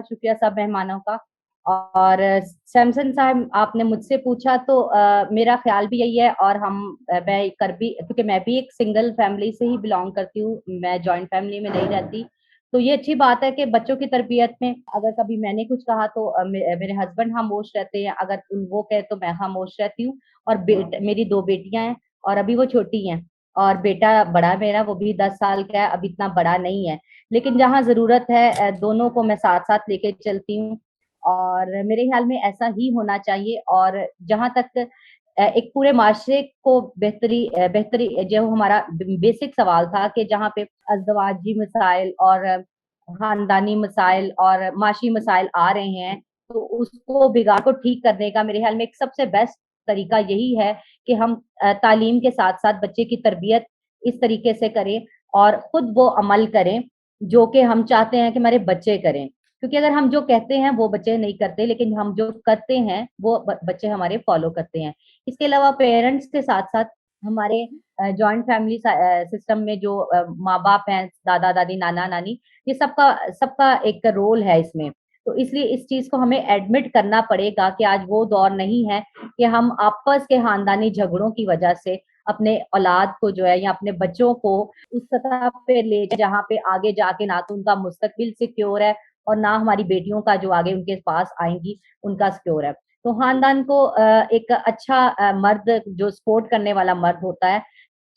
शुक्रिया सब मेहमानों का। और सैमसन साहब, आपने मुझसे पूछा तो मेरा ख़्याल भी यही है, और मैं कर भी, क्योंकि मैं भी एक सिंगल फैमिली से ही बिलॉन्ग करती हूँ, मैं जॉइंट फैमिली में नहीं रहती। तो ये अच्छी बात है कि बच्चों की तरबियत में अगर कभी मैंने कुछ कहा तो मेरे हस्बैंड खामोश रहते हैं, अगर वो कहे तो मैं खामोश रहती हूँ। और मेरी 2 बेटियाँ हैं और अभी वो छोटी हैं, और बेटा बड़ा है मेरा, वो भी 10 साल का है, अभी इतना बड़ा नहीं है। लेकिन जहाँ ज़रूरत है दोनों को मैं साथ-साथ लेके चलती हूँ। और मेरे ख्याल में ऐसा ही होना चाहिए। और जहाँ तक एक पूरे माशरे को बेहतरी जो हमारा बेसिक सवाल था कि जहाँ पे अज़दवाजी मसाइल और खानदानी मसाइल और माशी मसाइल आ रहे हैं, तो उसको बिगाड़ को ठीक करने का मेरे ख्याल में एक सबसे बेस्ट तरीका यही है कि हम तालीम के साथ-साथ बच्चे की तरबियत इस तरीके से करें और खुद वो अमल करें, जो कि हम चाहते हैं कि हमारे बच्चे करें। क्योंकि अगर हम जो कहते हैं वो बच्चे नहीं करते, लेकिन हम जो करते हैं वो बच्चे हमारे फॉलो करते हैं। इसके अलावा पेरेंट्स के साथ-साथ हमारे जॉइंट फैमिली सिस्टम में जो माँ-बाप हैं, दादा-दादी, नाना-नानी, ये सबका सबका एक रोल है इसमें। तो इसलिए इस चीज़ को हमें एडमिट करना पड़ेगा कि आज वो दौर नहीं है कि हम आपस के खानदानी झगड़ों की वजह से अपने औलाद को जो है या अपने बच्चों को उस सतह पे ले जहाँ पे आगे जाके ना तो उनका मुस्तकबिल सिक्योर है और ना हमारी बेटियों का जो आगे उनके पास आएँगी, उनका सिक्योर है। तो खानदान को एक अच्छा मर्द जो सपोर्ट करने वाला मर्द होता है,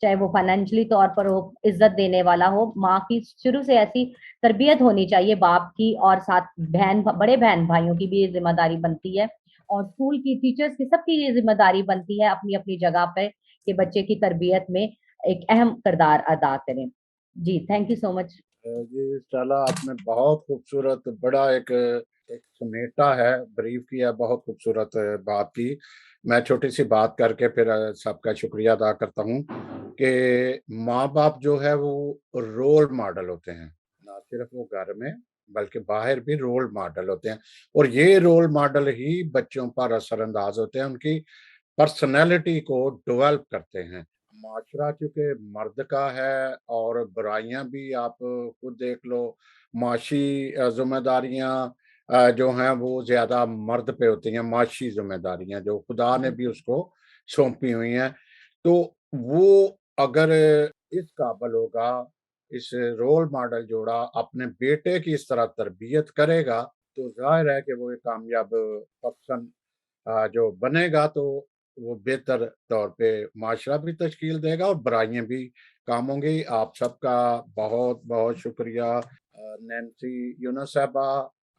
चाहे वो फाइनेंशियली तौर पर हो, इज़्ज़त देने वाला हो, माँ की शुरू से ऐसी तरबियत होनी चाहिए बाप की, और साथ बड़े बहन-भाइयों की भी ये ज़िम्मेदारी बनती है और स्कूल की टीचर्स की सबकी ये ज़िम्मेदारी बनती है अपनी-अपनी जगह पे कि बच्चे की तरबियत में एक अहम किरदार अदा करें। जी, थैंक यू सो मच। जी, स्टेला आपने बहुत खूबसूरत बड़ा एक एक समेटा है, ब्रीफ किया, बहुत खूबसूरत बात की। मैं छोटी-सी बात करके फिर सबका शुक्रिया अदा करता हूँ कि माँ-बाप जो है वो रोल मॉडल होते हैं, ना सिर्फ़ वो घर में बल्कि बाहर भी रोल मॉडल होते हैं और ये रोल मॉडल ही बच्चों पर असरअंदाज़ होते हैं, उनकी पर्सनैलिटी को डेवलप करते हैं। माशरा चूँकि मर्द का है और बुराइयाँ भी आप खुद देख लो, माशी ज़िम्मेदारियाँ जो हैं वो ज़्यादा मर्द पे होती हैं, माशी ज़िम्मेदारियाँ जो खुदा ने भी उसको सौंपी हुई हैं। तो वो अगर इस काबिल होगा, इस रोल मॉडल जोड़ा अपने बेटे की इस तरह तरबियत करेगा, तो ज़ाहिर है कि वो एक कामयाब पर्सन जो बनेगा, तो वो बेहतर तौर पे माशरा भी तश्कील देगा और बुराइयाँ भी कम होंगी। आप सबका बहुत-बहुत शुक्रिया। नैन्सी यूनुस साहबा,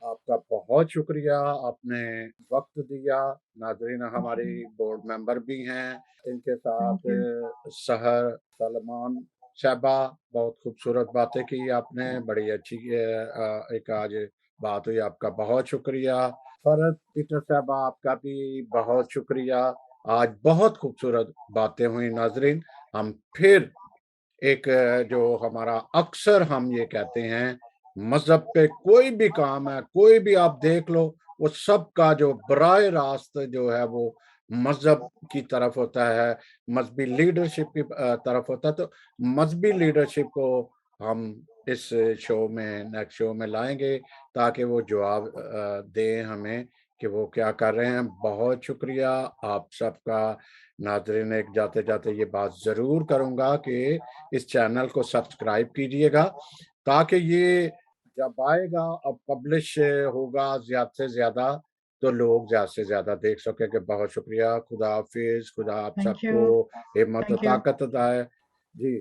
आपका बहुत शुक्रिया, आपने वक़्त दिया। नाज़रीन हमारी बोर्ड मेंबर भी हैं, इनके साथ थैंक यू। सहर सलमान साहबा, बहुत खूबसूरत बातें की आपने, बड़ी अच्छी एक आज बात हुई, आपका बहुत शुक्रिया। फरहत पीटर साहब आपका भी बहुत शुक्रिया। आज बहुत खूबसूरत बातें हुई नाज़रीन। हम फिर एक जो हमारा अक्सर हम ये कहते हैं, मज़हब पे कोई भी काम है, कोई भी आप देख लो, वो सबका जो बराह रास्त जो है वो मज़हब की तरफ होता है, मज़हबी लीडरशिप की तरफ होता है। तो मज़हबी लीडरशिप को हम इस शो में नेक्स्ट शो में लाएँगे ताकि वो जवाब दें हमें कि वो क्या कर रहे हैं। बहुत शुक्रिया आप सबका। नाज़रीन, एक जाते-जाते ये बात ज़रूर करूँगा कि इस चैनल को सब्सक्राइब कीजिएगा ताकि ये जब आएगा अब पब्लिश होगा ज़्यादा से ज़्यादा, तो लोग ज़्यादा से ज़्यादा देख सकेंगे। बहुत शुक्रिया। खुदा हाफ़िज़। खुदा आप थैंक यू। सबको हिम्मत और थैंक यू। ताकत अताए। जी।